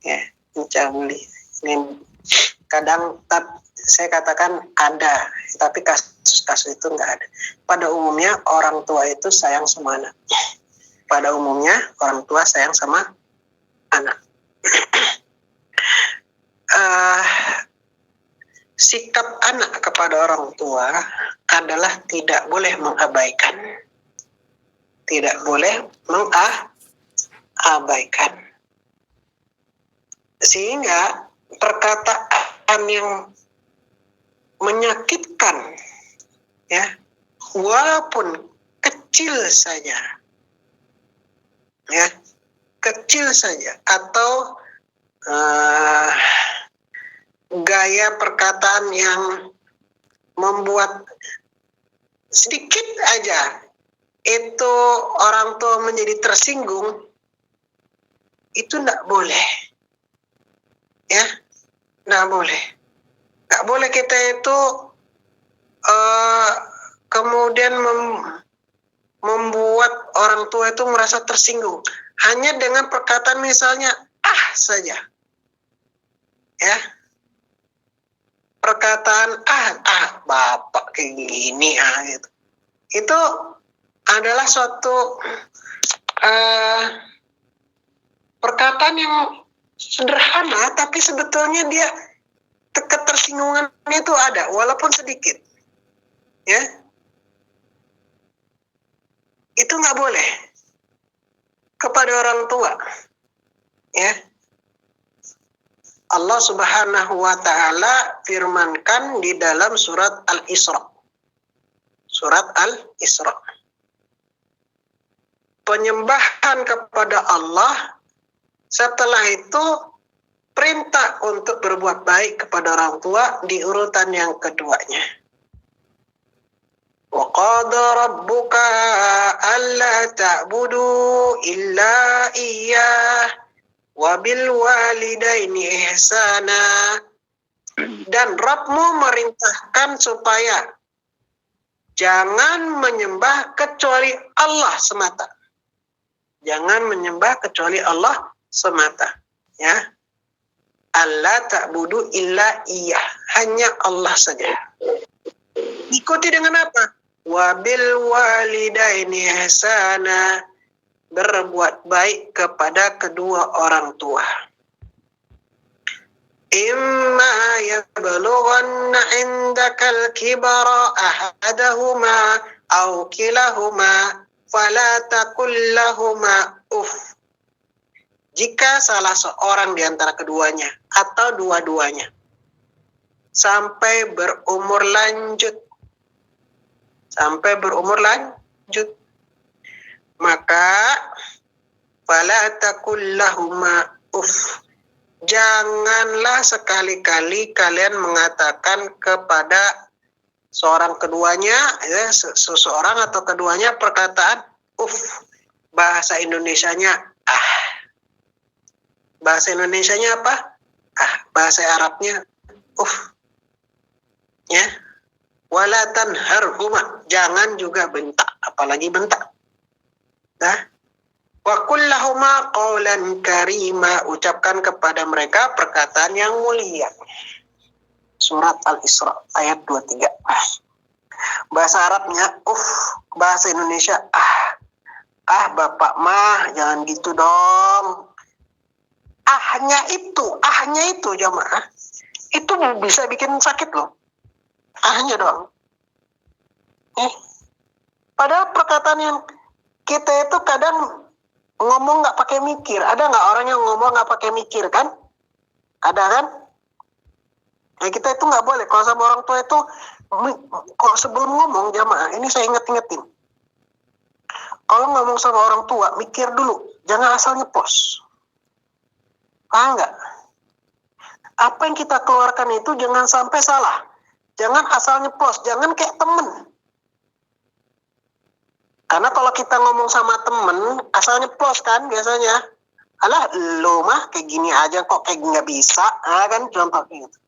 Speaker 1: Ya, mencabuli. Ini kadang saya katakan ada, tapi kasus-kasus itu enggak ada. Pada umumnya orang tua itu sayang sama anak. Pada umumnya orang tua sayang sama anak. Sikap anak kepada orang tua adalah tidak boleh mengabaikan. Tidak boleh mengabaikan. Sehingga perkataan yang menyakitkan, ya, walaupun kecil saja, ya, kecil saja, atau gaya perkataan yang membuat sedikit aja itu orang tua menjadi tersinggung, itu tidak boleh, ya, tidak boleh. Tidak boleh kita itu kemudian membuat orang tua itu merasa tersinggung hanya dengan perkataan misalnya saja, ya. Perkataan bapak kayak gini gitu. Itu adalah suatu perkataan yang sederhana, tapi sebetulnya dia ketersinggungannya itu ada, walaupun sedikit. Ya, itu nggak boleh kepada orang tua. Ya, Allah Subhanahu wa Ta'ala firmankan di dalam surat Al-Isra. Surat Al-Isra. Penyembahan kepada Allah, setelah itu perintah untuk berbuat baik kepada orang tua di urutan yang keduanya. Wa qada rabbuka alla ta'budu illa iyyah wa bil walidaini ihsana. Dan Rabbmu merintahkan supaya jangan menyembah kecuali Allah semata. Jangan menyembah kecuali Allah semata. Ya. Allah ta'budu illa iyyah, hanya Allah saja. Ikuti dengan apa? Wabil walidaini ihsana, berbuat baik kepada kedua orang tua. Imma yablughanna indakal kibara ahadahuma aw kilahuma fala taqul lahuma uff. Jika salah seorang di antara keduanya atau dua-duanya sampai berumur lanjut, maka fala taqul lahuma uff. Janganlah sekali-kali kalian mengatakan kepada seorang keduanya, ya, seseorang atau keduanya perkataan uff. Bahasa Indonesianya Bahasa Indonesianya apa? Bahasa Arabnya uff. Ya. Wala tanharhuma, jangan juga bentak, apalagi bentak. Nah, wa qul lahuma qawlan karima, ucapkan kepada mereka perkataan yang mulia. Surat Al-Isra ayat 23. Bahasa Arabnya uff, bahasa Indonesia bapak mah jangan gitu dong. Ahnya itu jamaah, itu bisa bikin sakit loh. Ahnya doang. Padahal perkataan yang kita itu kadang ngomong nggak pakai mikir. Ada nggak orang yang ngomong nggak pakai mikir kan? Ada kan? Ya kita itu nggak boleh. Kalau sama orang tua itu, kalau sebelum ngomong jamaah, ini saya ingetin. Kalau ngomong sama orang tua, mikir dulu. Jangan asal nyeplos. Paham nggak? Apa yang kita keluarkan itu jangan sampai salah. Jangan asal nyeplos. Jangan kayak temen. Karena kalau kita ngomong sama temen, asal nyeplos kan biasanya. Alah, lo mah kayak gini aja kok, kayak nggak bisa. Kan contohnya gitu.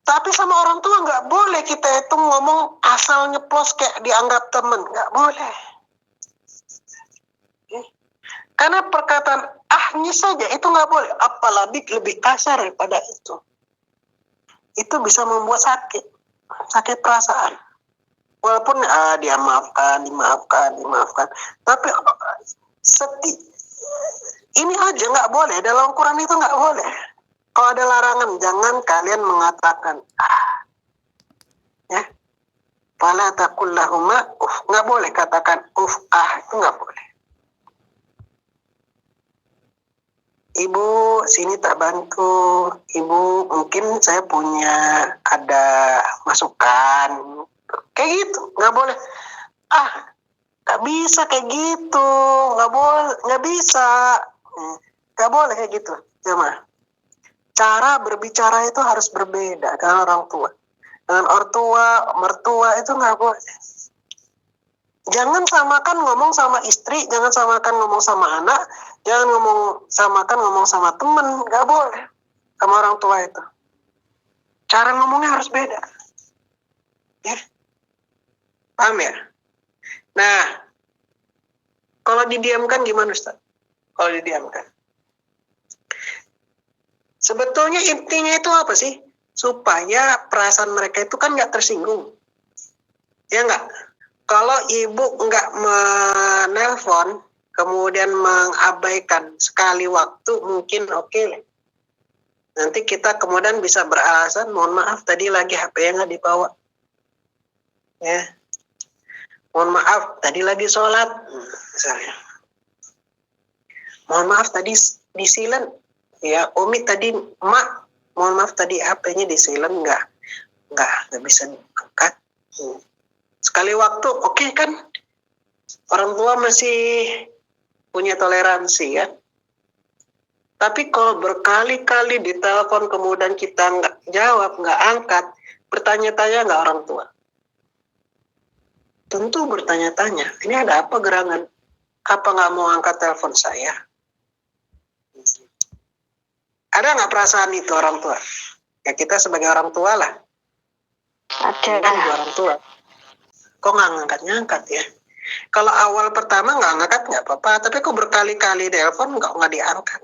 Speaker 1: Tapi sama orang tua nggak boleh kita itu ngomong asal nyeplos kayak dianggap temen. Nggak boleh. Karena perkataan ahnya saja itu nggak boleh. Apalagi lebih kasar daripada itu. Itu bisa membuat sakit perasaan. Walaupun dia dimaafkan. Tapi ini aja nggak boleh. Dalam Quran itu nggak boleh. Kalau ada larangan, jangan kalian mengatakan ya. Fala taqul lahuma uff, nggak boleh katakan uff, itu nggak boleh. Ibu, sini tak bantu. Ibu, mungkin saya punya ada masukan. Kayak gitu, nggak boleh. Nggak bisa kayak gitu, nggak bisa. Nggak boleh kayak gitu, jemaah. Cara berbicara itu harus berbeda dengan orang tua. Dengan mertua itu nggak boleh. Jangan samakan ngomong sama istri, jangan samakan ngomong sama anak, jangan samakan ngomong sama temen, nggak boleh sama orang tua itu. Cara ngomongnya harus beda. Ya, paham ya? Nah, kalau didiamkan gimana Ustaz? Kalau didiamkan, sebetulnya intinya itu apa sih? Supaya perasaan mereka itu kan nggak tersinggung, ya nggak? Kalau ibu nggak menelpon, kemudian mengabaikan sekali waktu, mungkin oke. Nanti kita kemudian bisa beralasan, mohon maaf tadi lagi HP-nya nggak dibawa. Ya, mohon maaf tadi lagi sholat, misalnya. Mohon maaf tadi di silent. Ya, Umi tadi, Mak, mohon maaf tadi HP-nya di silent, nggak bisa diangkat. Sekali waktu, oke kan? Orang tua masih punya toleransi kan? Tapi kalau berkali-kali ditelepon kemudian kita nggak jawab, nggak angkat, bertanya-tanya nggak orang tua? Tentu bertanya-tanya, ini ada apa gerangan? Apa nggak mau angkat telepon saya? Ada nggak perasaan itu orang tua? Ya kita sebagai orang tua lah.
Speaker 2: Ada.
Speaker 1: Kan orang tua. Kok nggak ngangkat-ngangkat ya? Kalau awal pertama nggak ngangkat nggak apa-apa, tapi kok berkali-kali telepon nggak diangkat.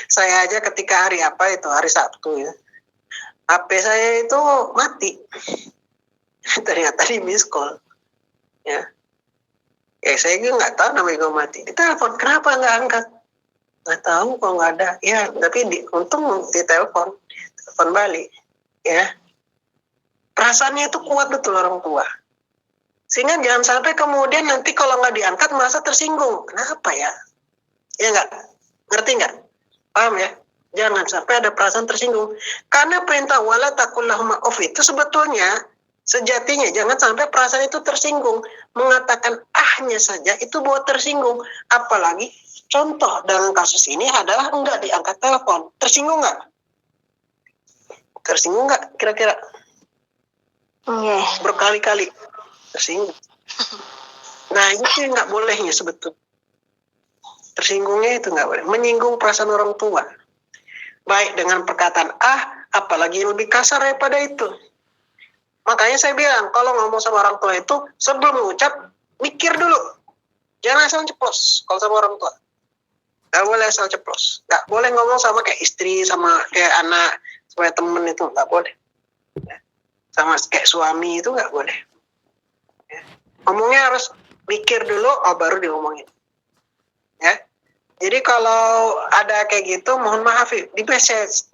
Speaker 1: Saya aja ketika hari Sabtu ya, HP saya itu mati. Ternyata di miss call. Ya, saya juga nggak tahu namanya gue mati. Ditelepon, kenapa nggak angkat? Nggak tahu kok nggak ada. Ya, tapi untung ditelepon, telepon balik. Ya, perasaannya itu kuat betul orang tua. Sehingga jangan sampai kemudian nanti kalau nggak diangkat merasa tersinggung. Kenapa ya? Ya nggak? Ngerti nggak? Paham ya? Jangan sampai ada perasaan tersinggung. Karena perintah wala taqul lahum uff itu sebetulnya sejatinya jangan sampai perasaan itu tersinggung. Mengatakan ahnya saja itu buat tersinggung. Apalagi contoh dalam kasus ini adalah enggak diangkat telepon. Tersinggung nggak? Tersinggung nggak kira-kira? Berkali-kali tersinggung. Nah itu nggak bolehnya sebetulnya. Tersinggungnya itu nggak boleh. Menyinggung perasaan orang tua. Baik dengan perkataan apalagi yang lebih kasar daripada itu. Makanya saya bilang, kalau ngomong sama orang tua itu, sebelum mengucap, mikir dulu. Jangan asal ceplos kalau sama orang tua. Nggak boleh asal ceplos. Nggak boleh ngomong sama kayak istri, sama kayak anak, sama temen itu, nggak boleh. Sama kayak suami itu nggak boleh. Ngomongnya harus mikir dulu, baru diomongin. Ya. Jadi kalau ada kayak gitu, mohon maaf di message.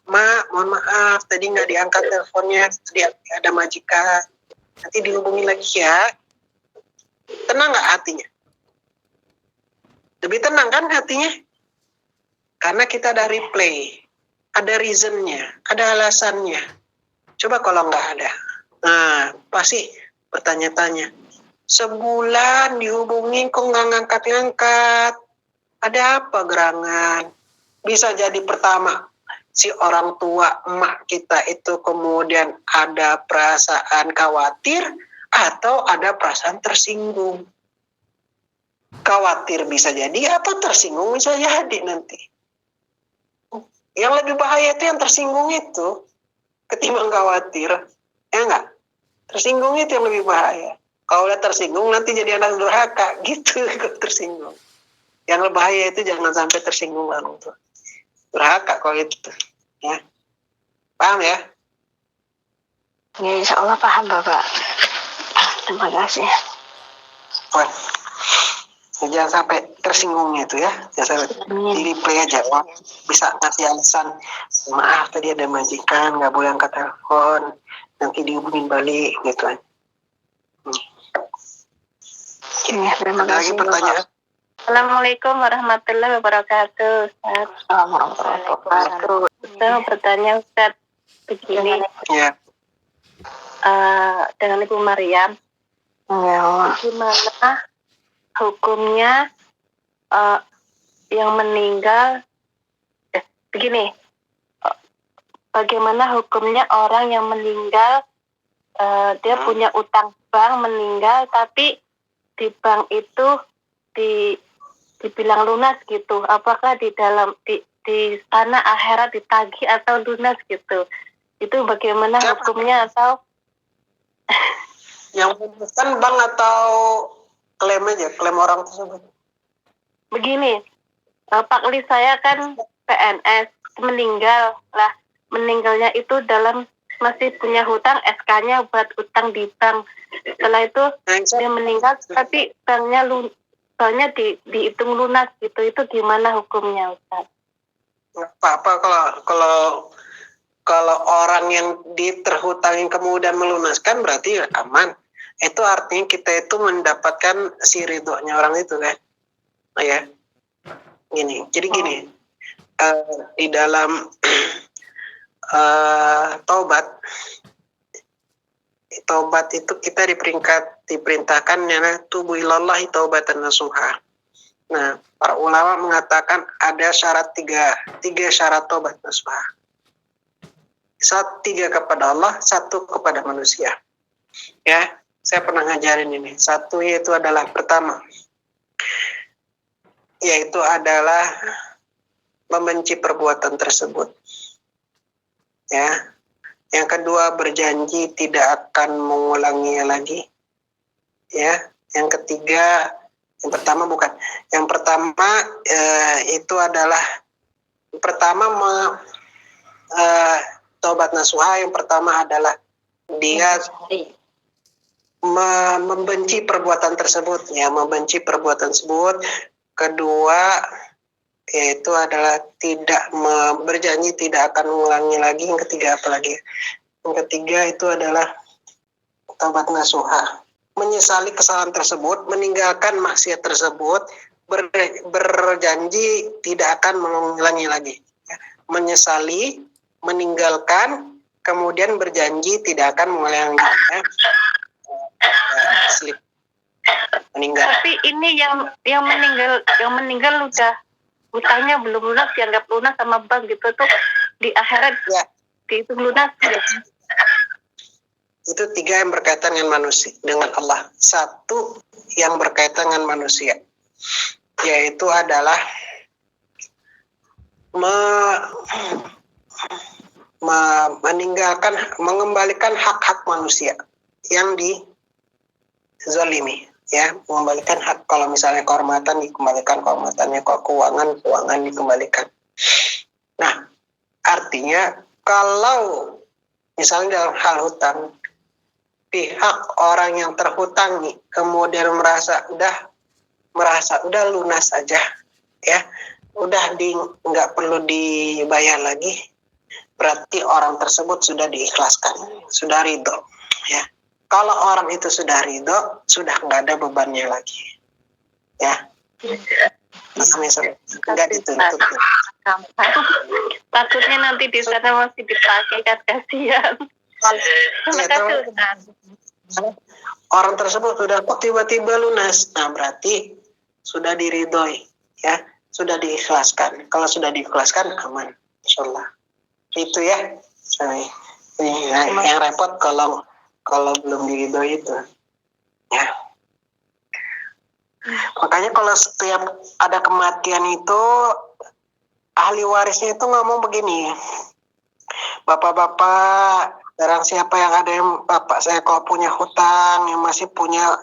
Speaker 1: Mak, mohon maaf tadi nggak diangkat teleponnya, tadi ada majikan. Nanti dihubungi lagi ya. Tenang nggak hatinya? Lebih tenang kan hatinya? Karena kita ada replay, ada reasonnya, ada alasannya. Coba kalau nggak ada, nah pasti bertanya-tanya. Sebulan dihubungin kok nggak ngangkat-ngangkat? Ada apa gerangan? Bisa jadi pertama, si orang tua emak kita itu kemudian ada perasaan khawatir atau ada perasaan tersinggung. Khawatir bisa jadi atau tersinggung bisa jadi nanti. Yang lebih bahaya itu yang tersinggung itu ketimbang khawatir. Ya enggak? Tersinggung itu yang lebih bahaya. Kalau udah tersinggung nanti jadi anak durhaka gitu kalau tersinggung. Yang bahaya itu jangan sampai tersinggung orang tua. Durhaka kalau itu. Ya. Paham ya?
Speaker 2: Ya, insya Allah paham Bapak. Terima kasih.
Speaker 1: Wah. Jangan sampai tersinggungnya itu ya. Jangan sampai di replay aja. Bisa ngasih alasan. Maaf tadi ada majikan, nggak boleh angkat telepon. Nanti dihubungin balik gitu.
Speaker 2: Ya, terima
Speaker 1: ada lagi
Speaker 2: kasih
Speaker 1: pertanyaan?
Speaker 3: Assalamualaikum warahmatullahi wabarakatuh. Ustaz.
Speaker 2: Assalamualaikum.
Speaker 3: Saya mau bertanya Ustaz begini.
Speaker 1: Ya.
Speaker 3: Dengan Ibu Maryam, gimana hukumnya yang meninggal? Begini, bagaimana hukumnya orang yang meninggal? Dia punya utang bank, meninggal, tapi di bank itu dibilang lunas gitu. Apakah di dalam di sana akhirat ditagih atau lunas gitu? Itu bagaimana hukumnya atau
Speaker 1: yang memutuskan bank atau klaim aja, klaim orang tersebut?
Speaker 3: Begini, Pak saya kan PNS, meninggalnya itu dalam masih punya hutang, SK-nya buat utang di bank. Setelah itu dia meninggal, tapi banknya dihitung lunas gitu. Itu gimana hukumnya, Ustaz?
Speaker 1: Nggak apa-apa kalau orang yang diterhutangin kemudian melunaskan berarti aman. Itu artinya kita itu mendapatkan si ridhonya orang itu kan. Nah, ya. Jadi gini. Di dalam taubat itu kita diperintahkan tubu ilallahi taubatan nasuha. Nah, para ulama mengatakan ada syarat tiga syarat taubat nasuha. Tiga kepada Allah, satu kepada manusia. Ya, saya pernah ngajarin ini. Satu yaitu adalah pertama, yaitu adalah membenci perbuatan tersebut. Ya. Yang kedua, berjanji tidak akan mengulanginya lagi. Ya. Yang ketiga, yang pertama itu adalah taubat nasuha. Yang pertama adalah dia membenci perbuatan tersebut, ya, membenci perbuatan tersebut. Kedua, yaitu adalah tidak berjanji tidak akan mengulangi lagi. Yang ketiga apa lagi? Yang ketiga itu adalah taubat nasuha, menyesali kesalahan tersebut, meninggalkan maksiat tersebut, berjanji tidak akan mengulangi lagi. Menyesali, meninggalkan, kemudian berjanji tidak akan mengulangi lagi. Meninggal.
Speaker 3: Tapi ini yang meninggal udah hutangnya belum lunas, dianggap lunas sama bank gitu tuh, di akhirat ya dihitung lunas ya.
Speaker 1: Itu tiga yang berkaitan dengan manusia, dengan Allah. Satu yang berkaitan dengan manusia, yaitu adalah mengembalikan hak-hak manusia yang dizalimi. Ya, mengembalikan hak. Kalau misalnya kehormatan dikembalikan kehormatannya, kalau keuangan dikembalikan. Nah, artinya kalau misalnya dalam hal hutang, pihak orang yang terhutangi kemudian merasa udah lunas aja, ya, udah nggak perlu dibayar lagi, berarti orang tersebut sudah diikhlaskan, sudah ridho, ya. Kalau orang itu sudah ridho, sudah nggak ada bebannya lagi, ya. Nggak dituntut.
Speaker 3: Takutnya nanti di sana masih dipakai, kan kasihan.
Speaker 1: Orang tersebut sudah kok tiba-tiba lunas, nah berarti sudah diridhoi, ya, sudah diikhlaskan. Kalau sudah diikhlaskan aman, insyaallah. Itu ya. Yang repot kalau belum diridhoi itu, ya. Makanya kalau setiap ada kematian itu ahli warisnya itu ngomong begini, bapak-bapak, barang siapa yang ada yang bapak saya kalau punya hutang, yang masih punya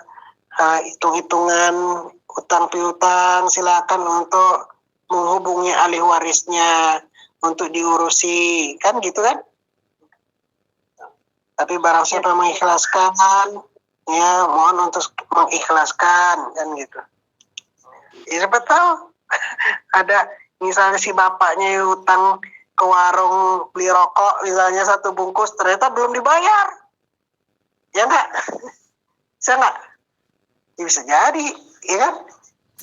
Speaker 1: hitung-hitungan hutang piutang, silakan untuk menghubungi ahli warisnya untuk diurusi, kan gitu kan? Tapi barang siapa mengikhlaskan, ya mohon untuk mengikhlaskan, kan gitu. Ya siapa tahu ada misalnya si bapaknya hutang ke warung beli rokok misalnya 1 bungkus, ternyata belum dibayar, ya enggak? Bisa enggak? Ya, bisa jadi, ya kan?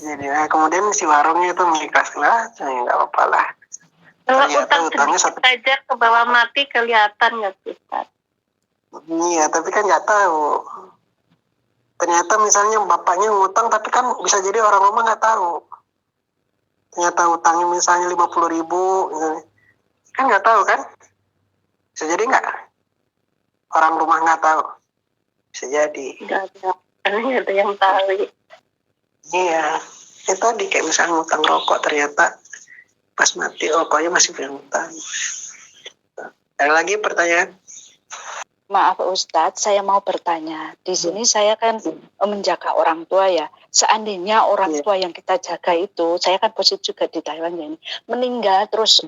Speaker 1: Jadi kemudian si warungnya itu mengikhlaskan lah, ya enggak apa-apa lah.
Speaker 3: Kalau utangnya saja ke bawah mati kelihatan nggak sih, Ustaz?
Speaker 1: Iya, tapi kan nggak tahu. Ternyata misalnya bapaknya ngutang, tapi kan bisa jadi orang rumah nggak tahu. Ternyata utangnya misalnya 50.000, misalnya. Kan nggak tahu kan? Bisa jadi nggak? Orang rumah nggak tahu. Bisa jadi.
Speaker 3: Nggak ada yang tahu.
Speaker 1: Iya, itu tadi kayak misalnya ngutang rokok, ternyata pas mati rokoknya masih punya utang. Ada lagi pertanyaan?
Speaker 2: Maaf Ustadz, saya mau bertanya. Di sini saya kan menjaga orang tua ya. Seandainya orang tua yang kita jaga itu, saya kan posisi juga di Thailand ya ini, meninggal terus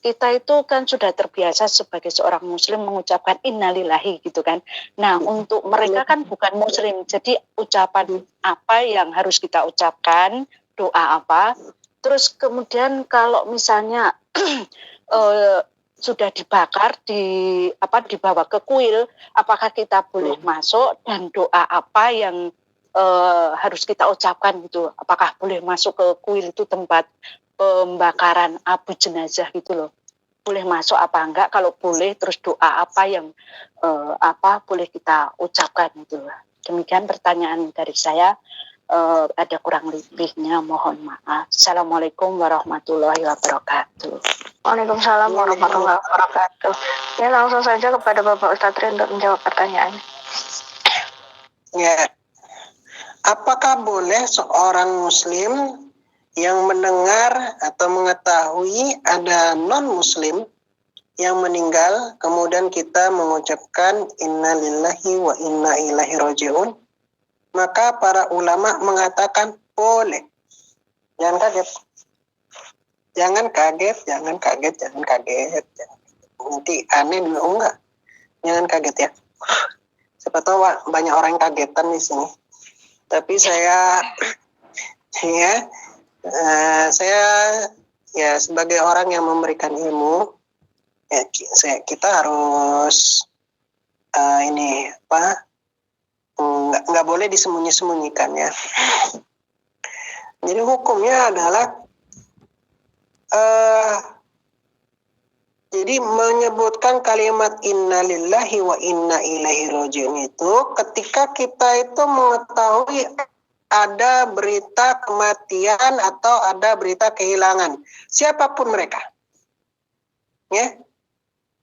Speaker 4: kita itu kan sudah terbiasa sebagai seorang muslim mengucapkan innalillahi gitu kan. Nah, untuk mereka kan bukan muslim. Jadi ucapan apa yang harus kita ucapkan, doa apa. Terus kemudian kalau misalnya sudah dibakar dibawa ke kuil, apakah kita boleh masuk dan doa apa yang harus kita ucapkan gitu? Apakah boleh masuk ke kuil itu tempat pembakaran abu jenazah gitu loh? Boleh masuk apa enggak? Kalau boleh, terus doa apa yang boleh kita ucapkan gitu loh. Demikian pertanyaan dari saya. Ada kurang lebihnya mohon maaf. Assalamualaikum warahmatullahi wabarakatuh.
Speaker 3: Waalaikumsalam warahmatullahi wabarakatuh. Ya, langsung saja kepada Bapak Ustadz Tri untuk menjawab pertanyaan.
Speaker 1: Ya, apakah boleh seorang muslim yang mendengar atau mengetahui ada non-muslim yang meninggal, kemudian kita mengucapkan innalillahi wa inna ilaihi raji'un? Maka para ulama mengatakan boleh. Jangan kaget. Jangan kaget, jangan kaget, jangan kaget. Nanti aneh dulu, enggak. Jangan kaget ya. Siapa tahu banyak orang yang kagetan di sini. Tapi saya sebagai orang yang memberikan ilmu, ya, kita harus nggak boleh disembunyi-sembunyikan ya. Jadi hukumnya adalah jadi menyebutkan kalimat innalillahi wa inna ilaihi raji'un itu ketika kita itu mengetahui ada berita kematian atau ada berita kehilangan siapapun mereka, ya,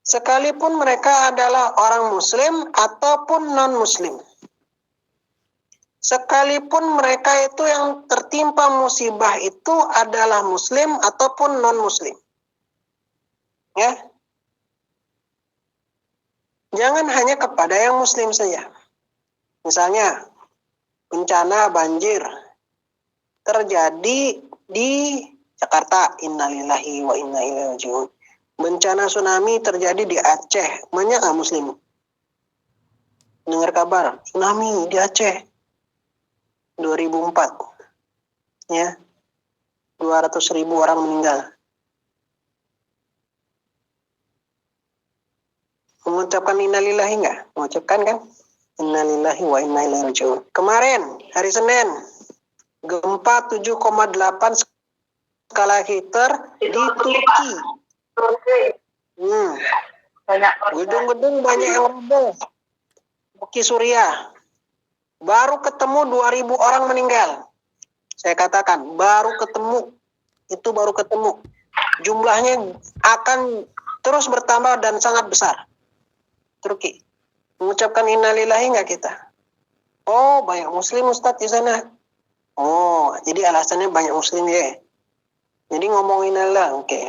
Speaker 1: sekalipun mereka adalah orang muslim ataupun non muslim, sekalipun mereka itu yang tertimpa musibah itu adalah muslim ataupun non muslim, ya, jangan hanya kepada yang muslim saja. Misalnya bencana banjir terjadi di Jakarta, innalillahi wa inna ilaihi raji'un. Bencana tsunami terjadi di Aceh, banyak nggak muslim dengar kabar tsunami di Aceh 2004, ya, 200.000 orang meninggal. Mengucapkan innalillahi nggak? Mengucapkan kan? Innalillahi wa inna ilaihi raji'un. Kemarin hari Senin gempa 7,8 skala Richter di Turki. Gedung-gedung banyak yang roboh. Turki, Suriah. Baru ketemu 2.000 orang meninggal. Saya katakan baru ketemu. Itu baru ketemu. Jumlahnya akan terus bertambah dan sangat besar. Turki. Mengucapkan innalillahi nggak kita? Oh, banyak muslim Ustadz di sana. Oh, jadi alasannya banyak muslim ya. Jadi ngomong innalillahi, oke.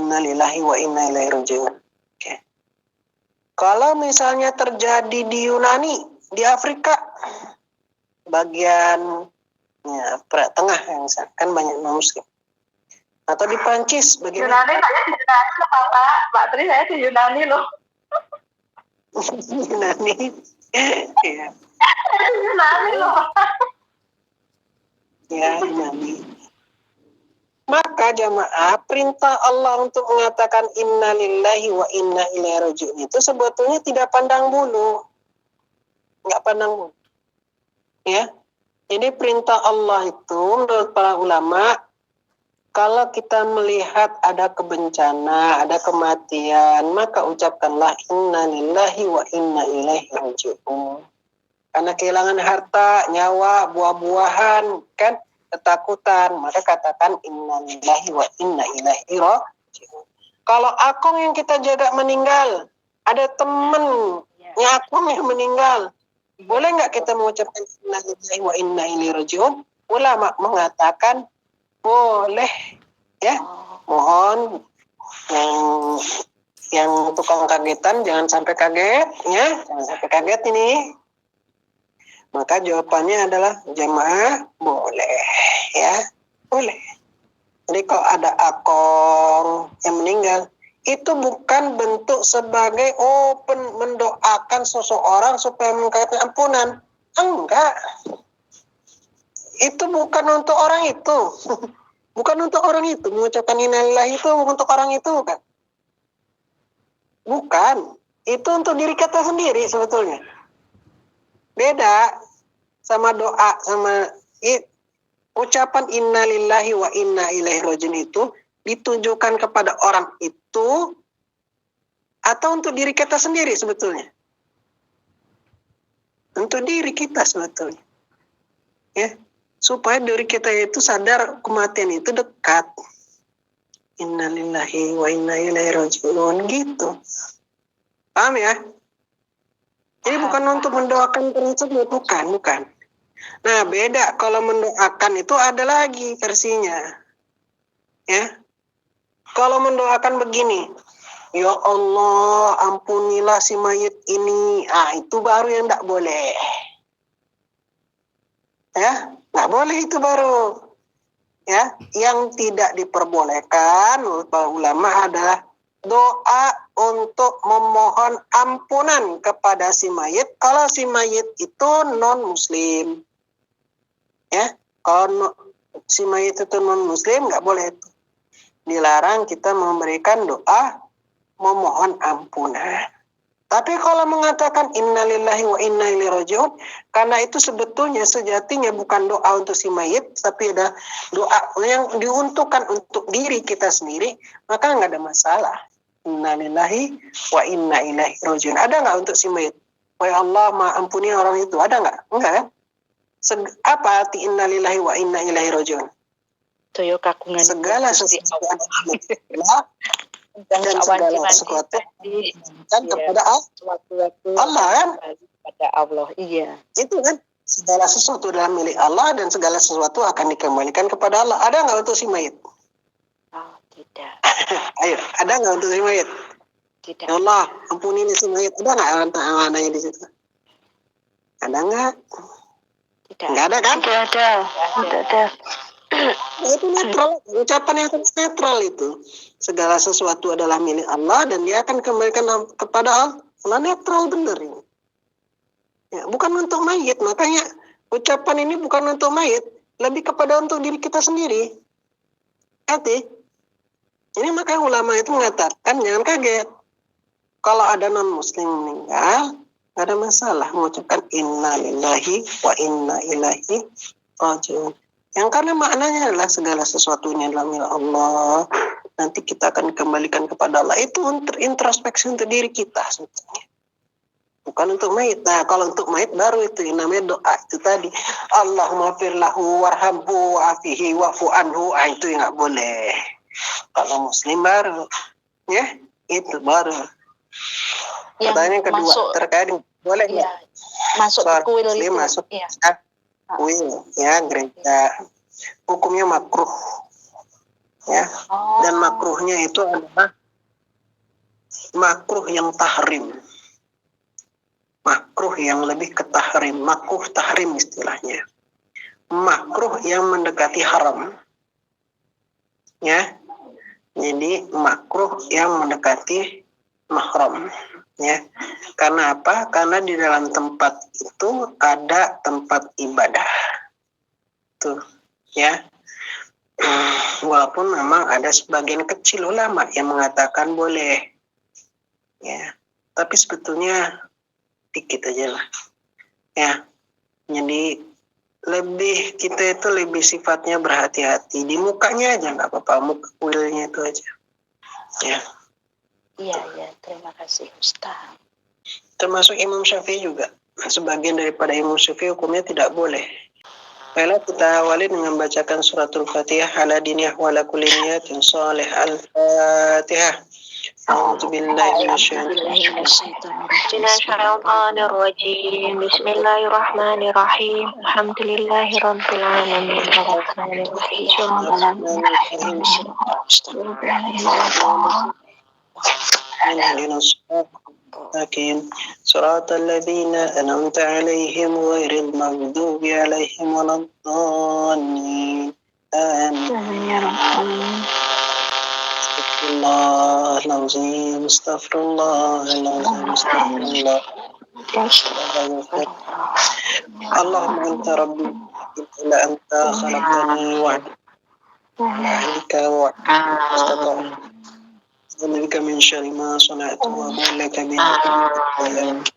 Speaker 1: Innalillahi wa inna ilaihi raji'un. Oke. Kalau misalnya terjadi di Yunani, di Afrika, bagian tengah yang kan banyak non-muslim. Atau di Prancis, bagaimana?
Speaker 3: Yunani, saya di Yunani loh, Pak Tri, saya di Yunani loh.
Speaker 1: Yunani. Ya.
Speaker 3: Yunani loh.
Speaker 1: Ya, Yunani. Maka jamaah, perintah Allah untuk mengatakan innalillahi wa inna ilaihi raji'un itu sebetulnya tidak pandang bulu. Enggak pandang bulu. Ya. Jadi perintah Allah itu menurut para ulama, kalau kita melihat ada kebencana, ada kematian, maka ucapkanlah innalillahi wa inna ilaihi raji'un. Karena kehilangan harta, nyawa, buah-buahan, kan, ketakutan, maka katakan innalillahi wa inna ilaihi raji'un. Kalau Akong yang kita jaga meninggal, ada temennya Akong yang meninggal, boleh nggak kita mengucapkan innalillahi wa inna ilaihi raji'un? Ulama mengatakan boleh, ya. Mohon yang tukang kagetan jangan sampai kaget, ya, jangan sampai kaget ini. Maka jawabannya adalah jamaah boleh, ya, boleh. Jadi kalau ada Akong yang meninggal, itu bukan bentuk sebagai mendoakan seseorang supaya mengkaitkan ampunan. Enggak. Itu bukan untuk orang itu. Bukan untuk orang itu. Mengucapkan innalillahi itu untuk orang itu bukan. Bukan. Itu untuk diri kita sendiri sebetulnya. Beda sama doa, sama ucapan innalillahi wa inna ilaihi rajiun itu ditujukan kepada orang itu atau untuk diri kita sendiri sebetulnya. Untuk diri kita sebetulnya. Ya, supaya diri kita itu sadar kematian itu dekat. Innalillahi wa inna ilaihi rajiun gitu. Paham ya? Jadi bukan untuk mendoakan tersebut, bukan. Nah, beda kalau mendoakan itu ada lagi versinya. Ya. Kalau mendoakan begini, ya Allah, ampunilah si mayit ini. Itu baru yang tidak boleh. Ya, tidak boleh itu baru. Ya, yang tidak diperbolehkan menurut para ulama adalah doa untuk memohon ampunan kepada si mayit kalau si mayit itu non-muslim. Ya, kalau si mayit itu non-muslim nggak boleh itu. Dilarang kita memberikan doa memohon ampunan. Tapi kalau mengatakan innalillahi wa inna ilaihi rajiun, karena itu sebetulnya sejatinya bukan doa untuk si mayit, tapi ada doa yang diuntukkan untuk diri kita sendiri, maka nggak ada masalah. Innalillahi wa inna ilaihi rajiun. Ada nggak untuk si mayit? Wahai Allah, ampuni orang itu. Ada nggak? Enggak kan? Apa arti innalillahi wa inna ilaihi rajiun?
Speaker 4: Toyo kagungan
Speaker 1: Segala sesuatu adalah dan segala sesuatu kan kepada Allah kan?
Speaker 4: Kepada Allah, iya.
Speaker 1: Itu kan segala sesuatu adalah milik Allah dan segala sesuatu akan dikembalikan kepada Allah. Ada nggak untuk si mayit?
Speaker 4: Oh, tidak.
Speaker 1: Ayo, ada nggak untuk si mayit?
Speaker 4: Tidak.
Speaker 1: Ya Allah, ampuni ini si mayit. Ada nggak anak-anaknya di situ? Ada nggak?
Speaker 4: Tidak.
Speaker 1: Nggak ada kan?
Speaker 3: Tidak ada.
Speaker 1: Nah, itu netral, ucapan yang netral itu. Segala sesuatu adalah milik Allah dan dia akan kembalikan kepada Allah. Netral benar ini. Ya, bukan untuk mayit, makanya ucapan ini bukan untuk mayit, lebih kepada untuk diri kita sendiri. Hati. Ini makanya ulama itu mengatakan jangan kaget. Kalau ada non-muslim meninggal, nggak ada masalah mengucapkan innalillahi wa inna ilaihi rajiun. Yang karena maknanya adalah segala sesuatunya adalah milik Allah. Nanti kita akan kembalikan kepada Allah. Itu untuk introspeksi untuk diri kita sebetulnya. Bukan untuk mayit. Nah, kalau untuk mayit baru itu yang namanya doa itu tadi. Allahumma firlahu warhamhu wa'afihi wa'fu anhu. Itu yang nggak boleh. Kalau muslim baru. Ya, itu baru. Pertanyaan kedua
Speaker 4: masuk,
Speaker 1: terkait boleh nggak?
Speaker 4: iya, masuk ke kuil itu.
Speaker 1: Masuk
Speaker 4: Iya.
Speaker 1: kuil ya gereja. Hukumnya makruh. Ya. Dan makruhnya itu adalah makruh yang tahrim. Makruh yang lebih ke tahrim. Makruh tahrim istilahnya. Makruh yang mendekati haram. Ya. Jadi makruh yang mendekati mahram. Ya. Karena apa? Karena di dalam tempat itu ada tempat ibadah. Tuh, ya. Walaupun memang ada sebagian kecil ulama yang mengatakan boleh. Ya. Tapi sebetulnya dikit aja lah. Ya. Jadi kita itu lebih sifatnya berhati-hati. Di mukanya aja nggak apa-apa, muka kuilnya itu aja. Ya.
Speaker 4: Iya, terima kasih Ustaz.
Speaker 1: Termasuk Imam Syafi'i juga. Sebagian daripada Imam Syafi'i hukumnya tidak boleh. Baiklah, kita awali dengan membacakan suratul Fatihah ala diniyah wa ala kulli niyatin salih. Al-Fatihah. A'udzubillahi
Speaker 3: Minasyaitonirrajim. Bismillahirrahmanirrahim. Alhamdulillahirabbil alamin.
Speaker 1: صراط الذين أنعمت عليهم غير المغضوب عليهم ولا الضالين آمين. Astaghfirullah lazim, astaghfirullah lazim, astaghfirullah. Allahumma anta rabbi illa anta khalaqtani wa ahlika wa أعوذ من شر ما صنعت وأبو لك بذنبي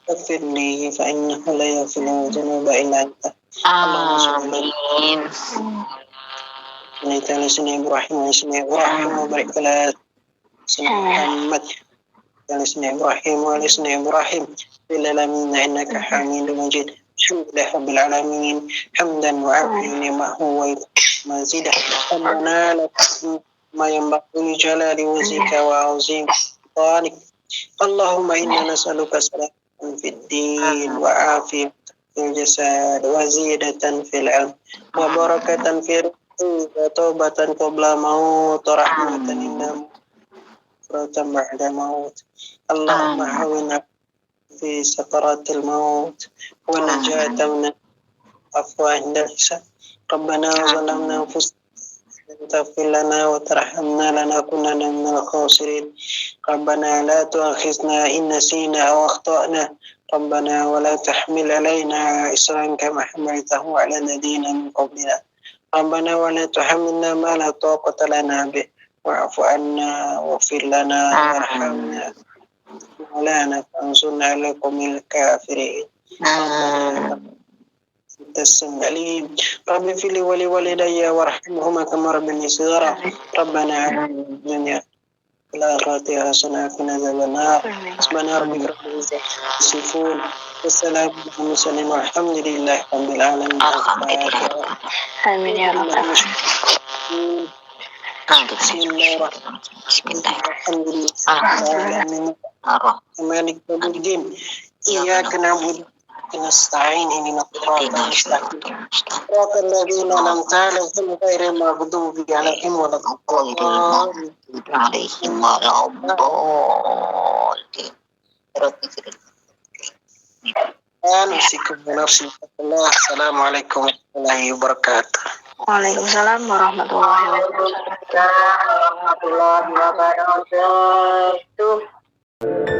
Speaker 1: اغفر لي فإنه لا يغفر الذنوب إلا أنت اللهم صل على سيدنا إبراهيم وبارك على سيدنا محمد وعلى سيدنا إبراهيم وعلى سيدنا إبراهيم في العالمين إنك حميد مجيد الحمد لله رب العالمين حمدا وعافيا لما هو مزيدا ربنا لك ما ينبغي لجلال وجهك وعظيم سلطانك اللهم إنا نسألك سلامة في الدين وعافية في الجسد وزيادة في العلم وبركة في الرزق وتوبة قبل موت ورحمة عند موت بعد موت اللهم هون في سكرات الموت ونجاة من العفو عند الحساب ربنا ظلمنا أنفسنا تغفر لنا وترحمنا لنكونن من الخاسرين ربنا لا تؤاخذنا إن نسينا أو أخطأنا ربنا ولا تحمل علينا إصرا كما حملته على الذين من قبلنا ربنا ولا تحملنا ما لا طاقة لنا به واعف عنا واغفر لنا وارحمنا مولانا فانصرنا على القوم الكافرين ربنا السميع العليم رب اغفر لي ولوالدي وارحمهما كما ربني صغيرا ربنا الدنيا الآخرة حسنة وقنا عذاب النار سبحان ربك رب العزة عما يصفون والسلام على المرسلين والحمد لله رب العالمين
Speaker 2: Amin ya rabbal
Speaker 1: بسم الله الرحمن الرحيم الحمد لله رب العالمين مالك يوم الدين إياك نعبد ونستعين اهدنا الصراط المستقيم صراط الذين أنعمت عليهم غير المغضوب عليهم ولا الضالين أوصيكم بنفسي الله السلام عليكم ورحمة الله وبركاته.
Speaker 2: Waalaikumsalam warahmatullahi wabarakatuh.